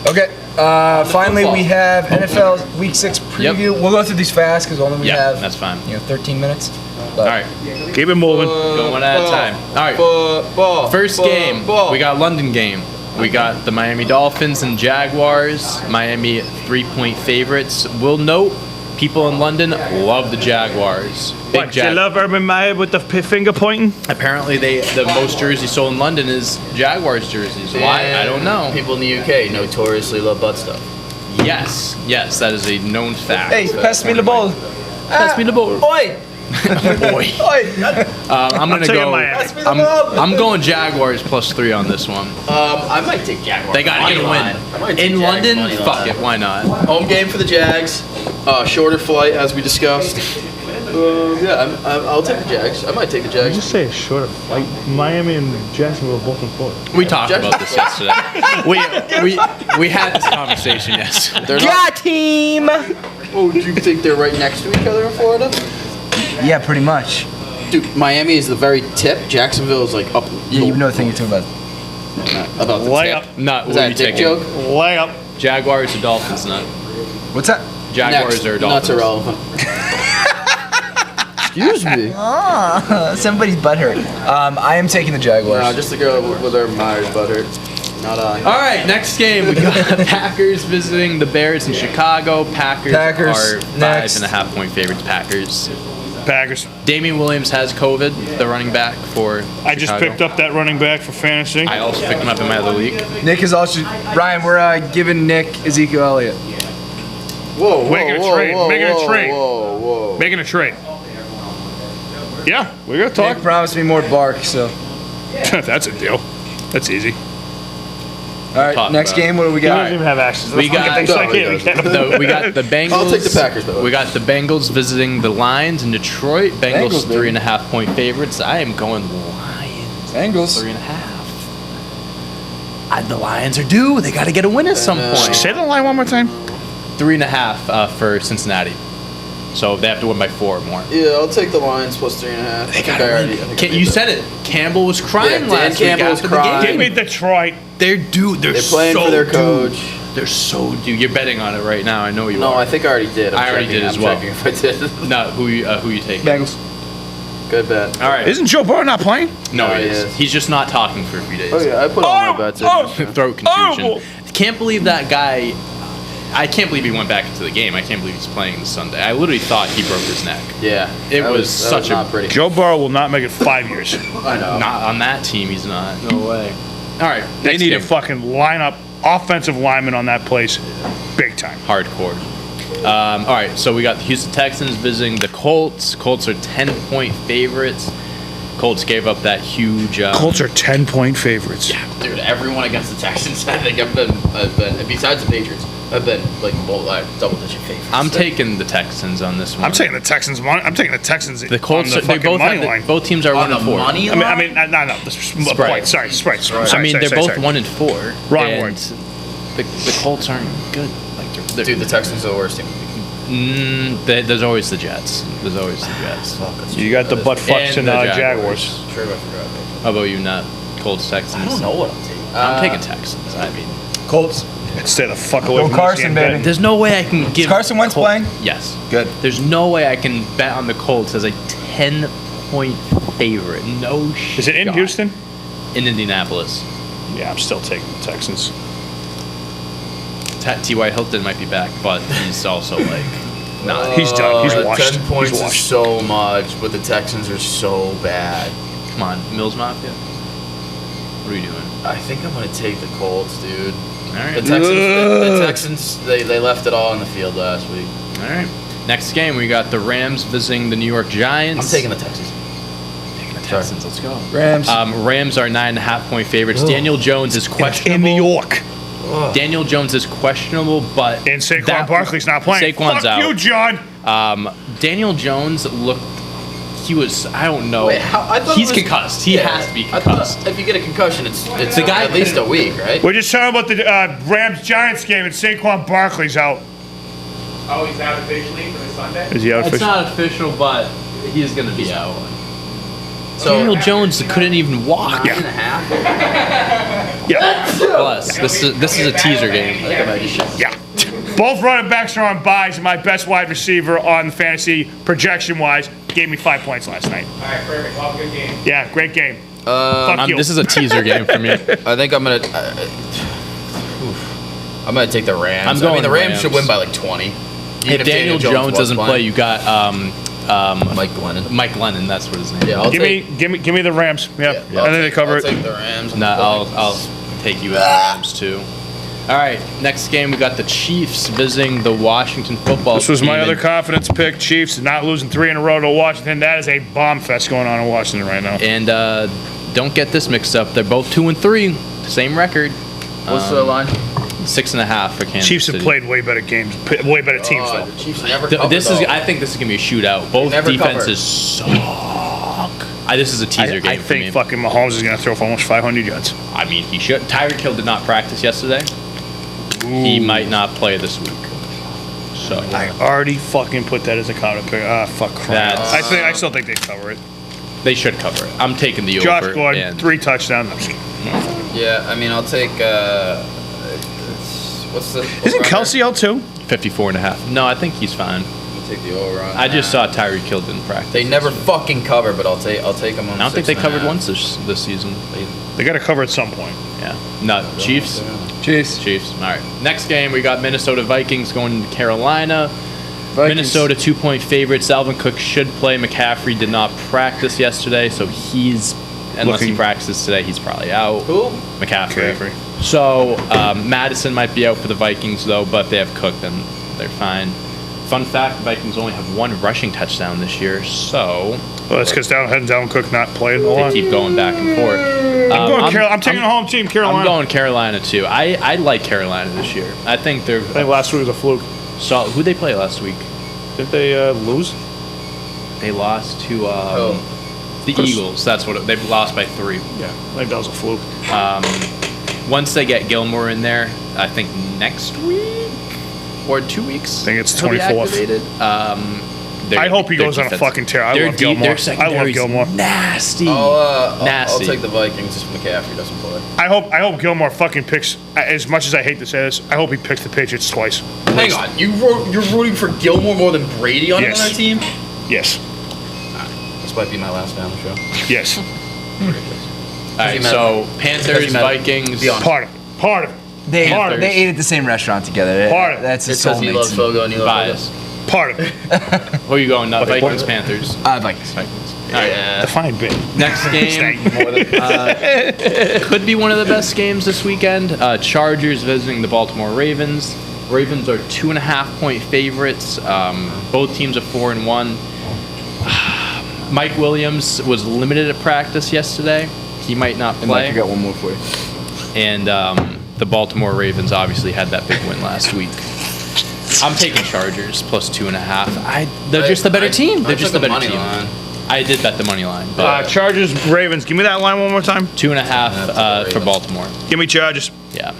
Okay. Finally, football. we have NFL Week 6 preview. We'll go through these fast because only we Yeah, have that's fine. 13 minutes. But All right, Keep it moving. going at a time. All right. Football. First game, we got London game. We got the Miami Dolphins and Jaguars. Miami 3-point favorites. We'll note people in London love the Jaguars. Big What, you love Urban Meyer with the finger pointing? Apparently, the most jerseys sold in London is Jaguars jerseys. Why? I don't know. People in the UK notoriously love butt stuff. Yes, that is a known fact. hey, pass me the ball. Pass me the ball. Oi! Boy. Oi! I'm gonna tell you, go. Miami. I'm going Jaguars +3 on this one. I might take Jaguars. They gotta get a I might win take in Jags London. money line. Fuck it, why not? Home game for the Jags. Shorter flight as we discussed. Yeah, I'll take the Jags. I might take the Did you Jags. say a shorter flight? Miami and Jacksonville are both in Florida. We talked about this yesterday. we had this conversation yesterday. They're not. Team. Oh, do you think they're right next to each other in Florida? Yeah, pretty much. Dude, Miami is the very tip. Jacksonville is like up. Yeah, you know the thing you're talking about. about the Layup. tip. Not Is what that you a dick taking. joke? Layup. Jaguars or Dolphins? Not What's that? Jaguars Next. or Dolphins. Nuts irrelevant. Excuse me. Ah, somebody's butthurt. I am taking the Jaguars. No, just the girl with her Myers butthurt. Not I. All right, next game we got Packers visiting the Bears in Chicago. Packers are next. 5.5-point favorites. Packers. Packers. Damian Williams has COVID, the running back for I just Chicago. picked up that running back for fantasy. I also picked him up in my other league. Nick is also Ryan. We're giving Nick Ezekiel Elliott. Whoa, Making a trade, making a trade. Whoa, whoa. Making a trade. Yeah, we're gonna talk. Nick promised me more bark, so. That's a deal. That's easy. All right, Talk next about it. game. What do we He got? doesn't even have access to We the fucking got- thing, so I No, he can't even doesn't. get him. We got the Bengals. I'll take the Packers, by the way. We got the Bengals visiting the Lions in Detroit. Bengals, Bengals, baby. 3.5-point favorites. I am going Lions. Bengals. 3.5. The Lions are due. They got to get a win at some point. Say the line one more time. 3.5 for Cincinnati. So they have to win by 4 or more. Yeah, I'll take the Lions plus 3.5. You said it. Campbell was crying Dan last Campbell week was after crying. the Give game. me Detroit. They're due. They're playing so for their due. coach. They're so due. You're betting on it right now. I know you No, are. I think I already did. I already did as well. I'm checking if I did. No, who you taking? Bengals. Good bet. All right. Isn't Joe Burrow not playing? No, No, he he is. is. He's just not talking for a few days. Oh yeah, I put all my bets in. Throat contusion. Can't believe that guy. I can't believe he went back into the game. I can't believe he's playing this Sunday. I literally thought he broke his neck. Yeah, It that was that such a- not pretty. Joe Burrow will not make it 5 years. I know. Not on that team. He's not. No way. All right. They next need game. a fucking lineup, offensive lineman on that place, big time. Hardcore. All right, so we got the Houston Texans visiting the Colts. Colts are 10-point favorites. Colts gave up that huge. Colts are 10-point favorites. Dude, everyone against the Texans, I think I've been besides the Patriots, I've been like double-digit favorites. I'm taking the Texans on this one. I'm taking the Texans money. I'm taking the Texans. the Colts. on the They fucking both money have line. both teams are on 1 and the 4. money I line. mean, no. The Spread. point. Sorry. I mean, they're both 1 and 4. Wrong and word. The Colts aren't good. Like they're Dude, the Texans are the worst team. there's always the Jets. There's always the Jets. You got the butt fucks And and the Jaguars. True, I forgot. How about you? Not Colts, Texans. I don't know what I'm taking. I'm taking Texans. I mean, Colts. Stay the fuck away Go from Carson, this game, baby. there's no way I can give. Is Carson Wentz playing? Yes. Good. There's no way I can bet on the Colts as a 10-point favorite. No shit. Is it in Houston? In Indianapolis. Yeah, I'm still taking the Texans. T.Y. Hilton might be back, but he's also like not. He's done. He's washed. 10 points He's is washed. so much, but the Texans are so bad. Come on, Mills Mafia. What are you doing? I think I'm gonna take the Colts, dude. All right. The Texans, they left it all on the field last week. All right. Next game, we got the Rams visiting the New York Giants. I'm taking the Texans. Taking the Texans. Let's go. Rams. Rams are 9.5-point favorites. Daniel Jones is questionable. In New York. Daniel Jones is questionable, but And Saquon Barkley's not playing. Saquon's Fuck out. you, John. Daniel Jones looked. He was. I don't know. Wait, I thought He's it was, concussed. He has to be I concussed. thought if you get a concussion, it's The guy at least a week, right? We're just talking about the Rams-Giants game, and Saquon Barkley's out. Oh, he's out officially for the Sunday? Is he out It's officially? not official, but he's going to be out. So Daniel Jones couldn't even walk. 9.5. Yeah. Plus, this is a teaser game. Yeah. Both running backs are on buys, and my best wide receiver on fantasy projection-wise gave me 5 points last night. All right, perfect. Well, good game. Yeah, great game. Fuck you. This is a teaser game for me. I think I'm gonna. I'm gonna take the Rams. I'm going the Rams should Rams. win by like 20. Even If Daniel Jones was doesn't play, playing. you got Mike Glennon. Mike Lennon. That's what his name. Yeah, is. I'll Give me the Rams. Yeah, I think they cover I'll it. take the Rams. No, I'll take you as the Rams too. All right, next game we got the Chiefs visiting the Washington football This was team. my other and- confidence pick. Chiefs not losing 3 in a row to Washington. That is a bomb fest going on in Washington right now. And don't get this mixed up. They're both 2-3, same record. What's the line? 6.5 for Kansas Chiefs have City. played way better games, way better teams Oh, though. the Chiefs never Th- cover, This is. though. I think this is gonna be a shootout. Both never defenses suck. This is a teaser game I for think me. fucking Mahomes is going to throw for almost 500 yards. I mean, he should. Tyreek Hill did not practice yesterday. He might not play this week. So I already fucking put that as a counter pick. Fuck crap. That's- I still think they cover it. they should cover it. I'm taking the Josh over. Gordon, and 3 touchdowns. I'm just kidding. Yeah, I mean, I'll take. What's the? Isn't over-under? Kelsey out too? 54.5. No, I think he's fine. I'll take the over on I just that. saw Tyreek Hill didn't practice. They never fucking cover, but I'll take them on. I don't think they 6.5. covered once this season. They got to cover at some point. Yeah. No, Chiefs. Chiefs. Chiefs. All right. Next game, we got Minnesota Vikings going to Carolina. Vikings. Minnesota 2-point favorites. Alvin Cook should play. McCaffrey did not practice yesterday, so unless he Looking- practices today, he's probably out. Who? McCaffrey. So Madison might be out for the Vikings though, but they have Cook, then they're fine. Fun fact: the Vikings only have 1 rushing touchdown this year, so Well, that's because Dalvin Cook not playing a they lot. keep going back and forth. I'm taking a home team, Carolina. I'm going Carolina too. I like Carolina this year. I think they're. I think last week was a fluke. So who they play last week? Did they lose? They lost to the Chris- Eagles. That's what they lost by 3. Yeah, I think that was a fluke. once they get Gilmore in there, I think next week or 2 weeks. I think it's he'll be 24th. activated. I hope he goes on a fucking tear. I love Gilmore. I love Gilmore. Nasty. I'll Nasty. take the Vikings if McCaffrey doesn't play. I hope Gilmore fucking picks. As much as I hate to say this, I hope he picks the Patriots twice. Hang on, you're rooting for Gilmore more than Brady on Yes. another team? Yes. This might be my last day on the show. Yes. All right, so Panthers, matter. Vikings. Be honest. Part of it. They Panthers. they ate at the same restaurant together. Part of it. That's his It's because he loves soulmate. Fogo and you love Bias. Part of it. Who are you going? Vikings, Panthers. Vikings. Vikings. All right. Yeah. Fine bit. Next game could be one of the best games this weekend. Chargers visiting the Baltimore Ravens. Ravens are 2.5-point favorites. Both teams are 4-1. Mike Williams was limited at practice yesterday. He might not play. I got one more for you. And the Baltimore Ravens obviously had that big win last week. I'm taking Chargers plus 2.5. They're just the better team. They're just the better team. I did bet the money line, but Chargers, Ravens. Give me that line one more time. 2.5 for Baltimore. Give me Chargers. Yeah,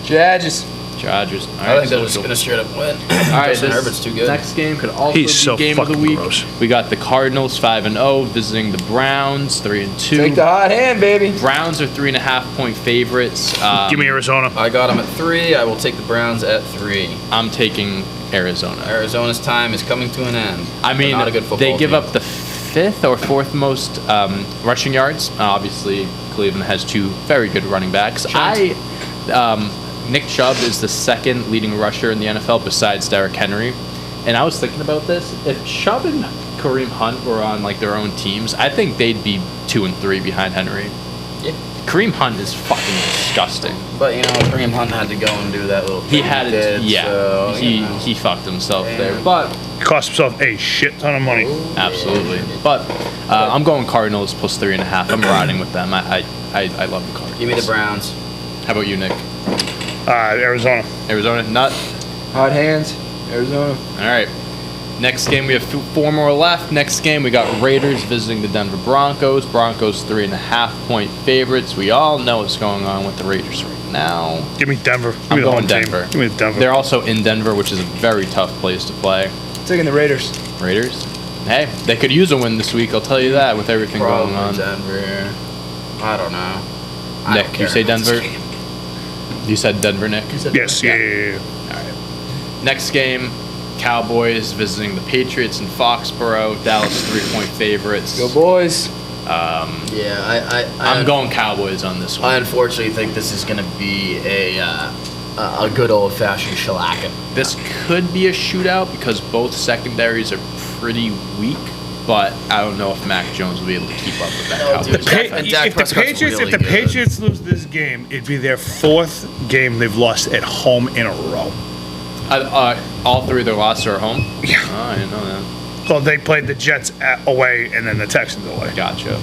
Judges. Chargers. All I right, think they're just so- going to straight up win. All right, Justin this Herbert's too good. next game could also He's be so game of the fucking week. gross. We got the Cardinals 5-0 visiting the Browns 3-2. Take the hot hand, baby. Browns are 3.5-point favorites. Give me Arizona. I got him at 3. I will take the Browns at 3. I'm taking Arizona. Arizona's time is coming to an end. I mean, They're not a good football they give team. up the 5th or 4th most rushing yards. Obviously, Cleveland has 2 very good running backs. Nick Chubb is the 2nd leading rusher in the NFL besides Derrick Henry. And I was thinking about this. If Chubb and Kareem Hunt were on like their own teams, I think they'd be 2 and 3 behind Henry. Yeah. Kareem Hunt is fucking disgusting. But, you know, Kareem Hunt had to go and do that little He thing had it, did, yeah. so, you know. He fucked himself there, but Cost himself a shit ton of money. absolutely. But I'm going Cardinals plus 3.5. I'm riding with them. I love the Cardinals. Give me the Browns. How about you, Nick? Arizona. Arizona, nut. Hot hands. Arizona. All right. Next game, we have 4 more left. Next game, we got Raiders visiting the Denver Broncos. Broncos 3.5-point favorites. We all know what's going on with the Raiders right now. Give me Denver. Give I'm me the going home team. Denver. Give me Denver. They're also in Denver, which is a very tough place to play. Taking the Raiders. Raiders. Hey, they could use a win this week. I'll tell you that with everything Probably going on. Denver. I don't know. I Nick, don't you care say about this Denver? game. You said Denver, Nick. Yes. Yeah. All right. Next game, Cowboys visiting the Patriots in Foxborough. Dallas 3-point favorites. Go boys. Yeah, I'm going Cowboys on this I one. unfortunately think this is going to be a good old-fashioned shellacking. This could be a shootout because both secondaries are pretty weak, but I don't know if Mac Jones will be able to keep up with that No, dude. Cowboys. And Dak If the Prescott's Patriots, really if the good. Patriots lose this game, it'd be their 4th game they've lost at home in a row. All 3 of their losses are at home? Yeah. Oh, I didn't know that. So they played the Jets away and then the Texans away. Gotcha.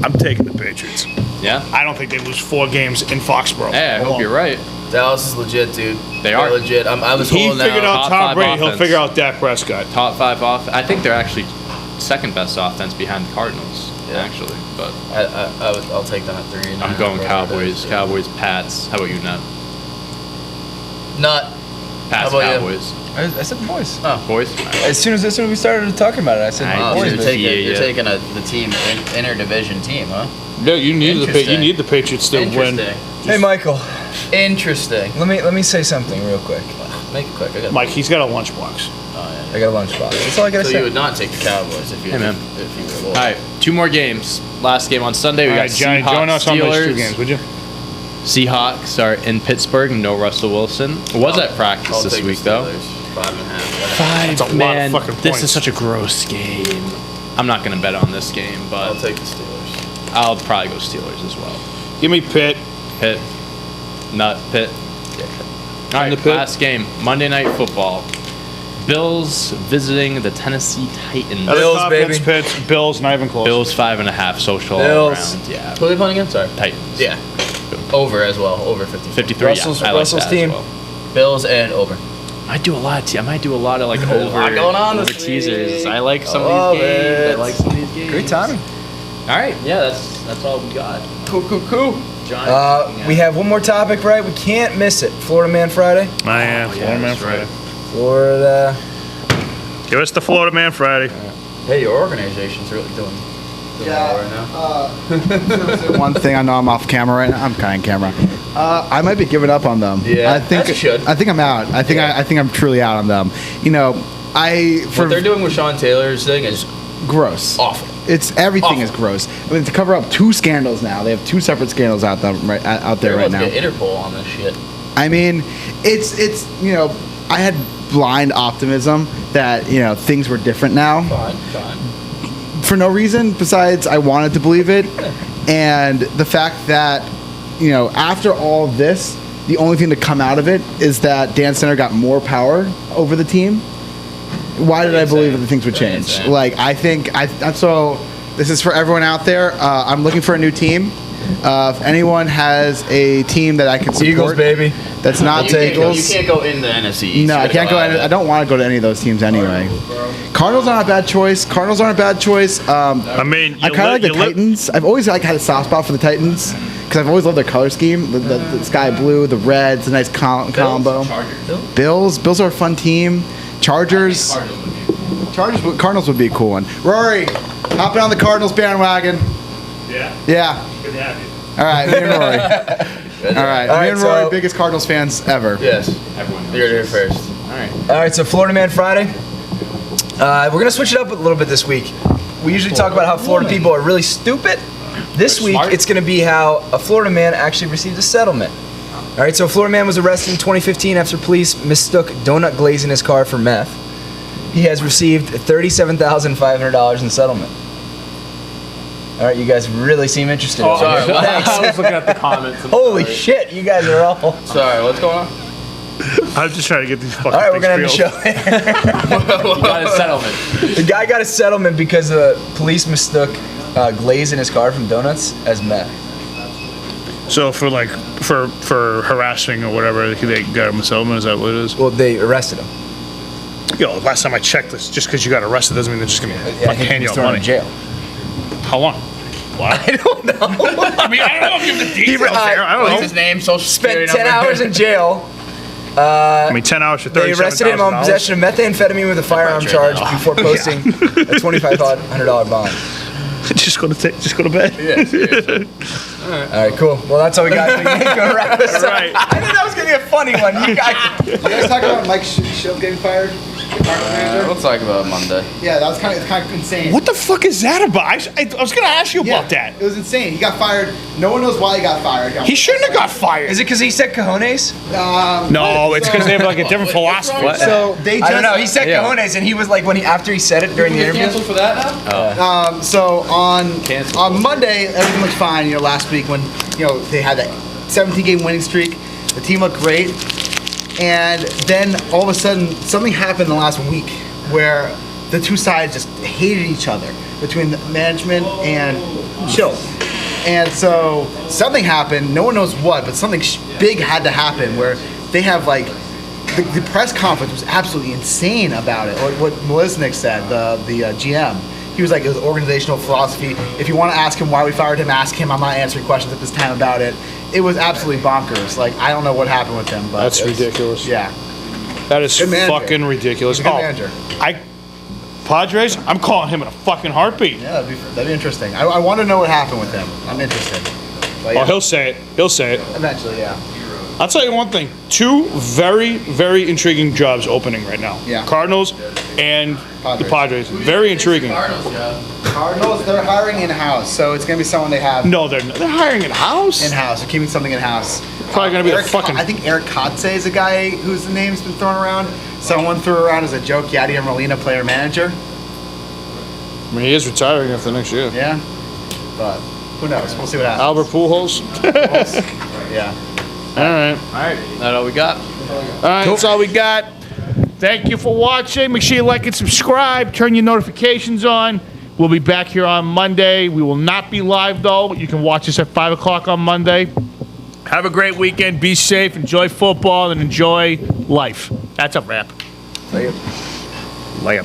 I'm taking the Patriots. Yeah? I don't think they lose 4 games in Foxborough. Hey, I hope you're right. Dallas is legit, dude. They are. They're legit. I was He holding figured out. out Top Tom 5 Brady. He'll offense. figure out Dak Prescott. Top 5 off. I think they're actually 2nd best offense behind the Cardinals, Yeah. actually. But I'll take them at 3. I'm going Cowboys. Cowboys, Pats. How about you, Nut? Nut. Pats, How about you? Cowboys. I said the boys. Boys? As soon as we started talking about it, I said I the Oh, so boys. did you're but- taking, Yeah, you're yeah. taking the team, interdivision team, huh? Yeah, you need Interesting. the Patriots to win. Interesting. Hey, Michael. Interesting. Let me say something real quick. Make it quick. I got Mike, he's got a lunchbox. I got a lunchbox. That's all I gotta So say. you would not take the Cowboys if you Hey, man. if you were All right, 2 more games. Last game on Sunday, we All got right, Johnny, join Seahawks, us on those 2 Steelers. games, would you? Seahawks are in Pittsburgh. No Russell Wilson. Was at practice I'll this take week, the though. Steelers. 5.5. Five, That's a lot of man. fucking This points. is such a gross game. I'm not going to bet on this game, I'll but take the Steelers. I'll probably go Steelers as well. Give me Pitt. Pitt. Nut. Pitt. All right, the Pitt. last game. Monday Night Football. Bills visiting the Tennessee Titans. Bills, Top baby. Pitts, Bills, not even close. Bills 5.5 social all Bills. around. Yeah. Who are they playing again? Sorry. Titans. Yeah. Over as well. Over 50. 53. Russell's- yeah, I like Russell's that team. As well. Bills and over. I might do a lot. I might do a lot of like over, lot going on over this teasers. week. I like some Love of these games. it. I like some of these games. Great timing. All right. Yeah, that's all we got. Cool. We have one more topic, right? We can't miss it. Florida Man Friday. I am. Florida Man Friday. Florida. Give us the Florida Man Friday. Hey, your organization's really doing well right now. One thing, I know I'm off camera right now. I'm kind of camera. I might be giving up on them. Yeah, I think as you should. I think I'm out. I think I'm truly out on them. You know, What they're doing with Sean Taylor's thing is gross. awful. It's everything Awful. is gross. I mean, to cover up 2 scandals now. They have 2 separate scandals out there right now. Get Interpol on this shit. I mean, it's you know, I had blind optimism that, you know, things were different now. Fine. For no reason besides I wanted to believe it. And the fact that, you know, after all this, the only thing to come out of it is that Dan Snyder got more power over the team. Why did I believe that things would change? Insane. Like, I think, so this is for everyone out there. I'm looking for a new team. If anyone has a team that I can support. Eagles, baby. That's not You the can't go- Eagles. You can't go in the NFC East. No, You I gotta can't go. out of I it. don't want to go to any of those teams anyway. Cardinals aren't a bad choice. I mean, I kind of like the Titans. I've always had a soft spot for the Titans because I've always loved their color scheme. The sky blue, the red. It's a nice combo. Bills are a fun team. Chargers. Cardinals would be a cool one. Rory, hopping on the Cardinals bandwagon. Yeah. Yeah. Good to have you. All right, me and Rory. All right, me and Rory, so- biggest Cardinals fans ever. Yes. Everyone knows You're there this. first. All right, so Florida Man Friday. We're gonna switch it up a little bit this week. We usually talk about how Florida people are really stupid. This week, smart. it's gonna be how a Florida man actually received a settlement. All right, so a Florida man was arrested in 2015 after police mistook donut glaze in his car for meth. He has received $37,500 in settlement. All right, you guys really seem interested. Sorry, what? Thanks. I was looking at the comments. Holy shit, you guys are all. Sorry, what's going on? I'm just trying to get these fucking All right, we're things gonna end the reeled. show. You got a settlement. The guy got a settlement because police mistook glaze in his car from donuts as meth. So for harassing or whatever, they got him a settlement. Is that what it is? Well, they arrested him. Yo, last time I checked this, just because you got arrested doesn't mean they're just gonna I think hand he you was out thrown money. in jail. How long? What? I don't know. I mean, I don't know if you have the details there. I What's don't his know. name? Social security Spent 10 number? hours in jail. I mean, 10 hours for They arrested him on $37,000. possession of methamphetamine with a firearm charge before posting a $2,500 bond. Just go to bed. Yeah, seriously. All right, cool. Well, that's all we got. We can go wrap this up. Right. I think that was gonna be a funny one. You guys. You guys talking about Mike Schill getting fired? We'll talk about it Monday. Yeah, that was kind of insane. What the fuck is that about? I was gonna ask you about that. It was insane. He got fired. No one knows why he got fired. He shouldn't have got fired. Is it because he said cojones? No, it's because they have like a different philosophy. So they just. I don't know. He said cojones, and he was like, after he said it during the interview. Canceled for that now? So on Cancel. Monday, everything looked fine. You know, last week when they had that 17-game winning streak, the team looked great, and then all of a sudden something happened in the last week where the two sides just hated each other between the management and Chill. And so something happened. No one knows what, but something big had to happen where they have like. The press conference was absolutely insane about it. What Melisnik said, the GM. He was like, it was organizational philosophy. If you want to ask him why we fired him, ask him. I'm not answering questions at this time about it. It was absolutely bonkers. Like, I don't know what happened with him, but That's it was- ridiculous. Yeah. That is Good manager. fucking ridiculous. He's a good manager. Padres, I'm calling him in a fucking heartbeat. Yeah, that'd be interesting. I want to know what happened with him. I'm interested. But, yeah, Oh, he'll say it. He'll say it. eventually, yeah. I'll tell you one thing. 2 very, very intriguing jobs opening right now. Yeah. Cardinals and the Padres. Very intriguing. Cardinals, they're hiring in-house, so it's going to be someone they have No, they're hiring in-house? in-house. They're keeping something in-house. Probably gonna be the fucking- I think Eric Kotze is a guy whose name's been thrown around. Someone threw around as a joke, Yadier Molina, player-manager. I mean, he is retiring after next year. Yeah. But who knows? We'll see what happens. Albert Pujols. Yeah. All right. That's all we got. All right, that's all we got. Thank you for watching. Make sure you like and subscribe. Turn your notifications on. We'll be back here on Monday. We will not be live, though. You can watch us at 5 o'clock on Monday. Have a great weekend. Be safe. Enjoy football and enjoy life. That's a wrap. Layup.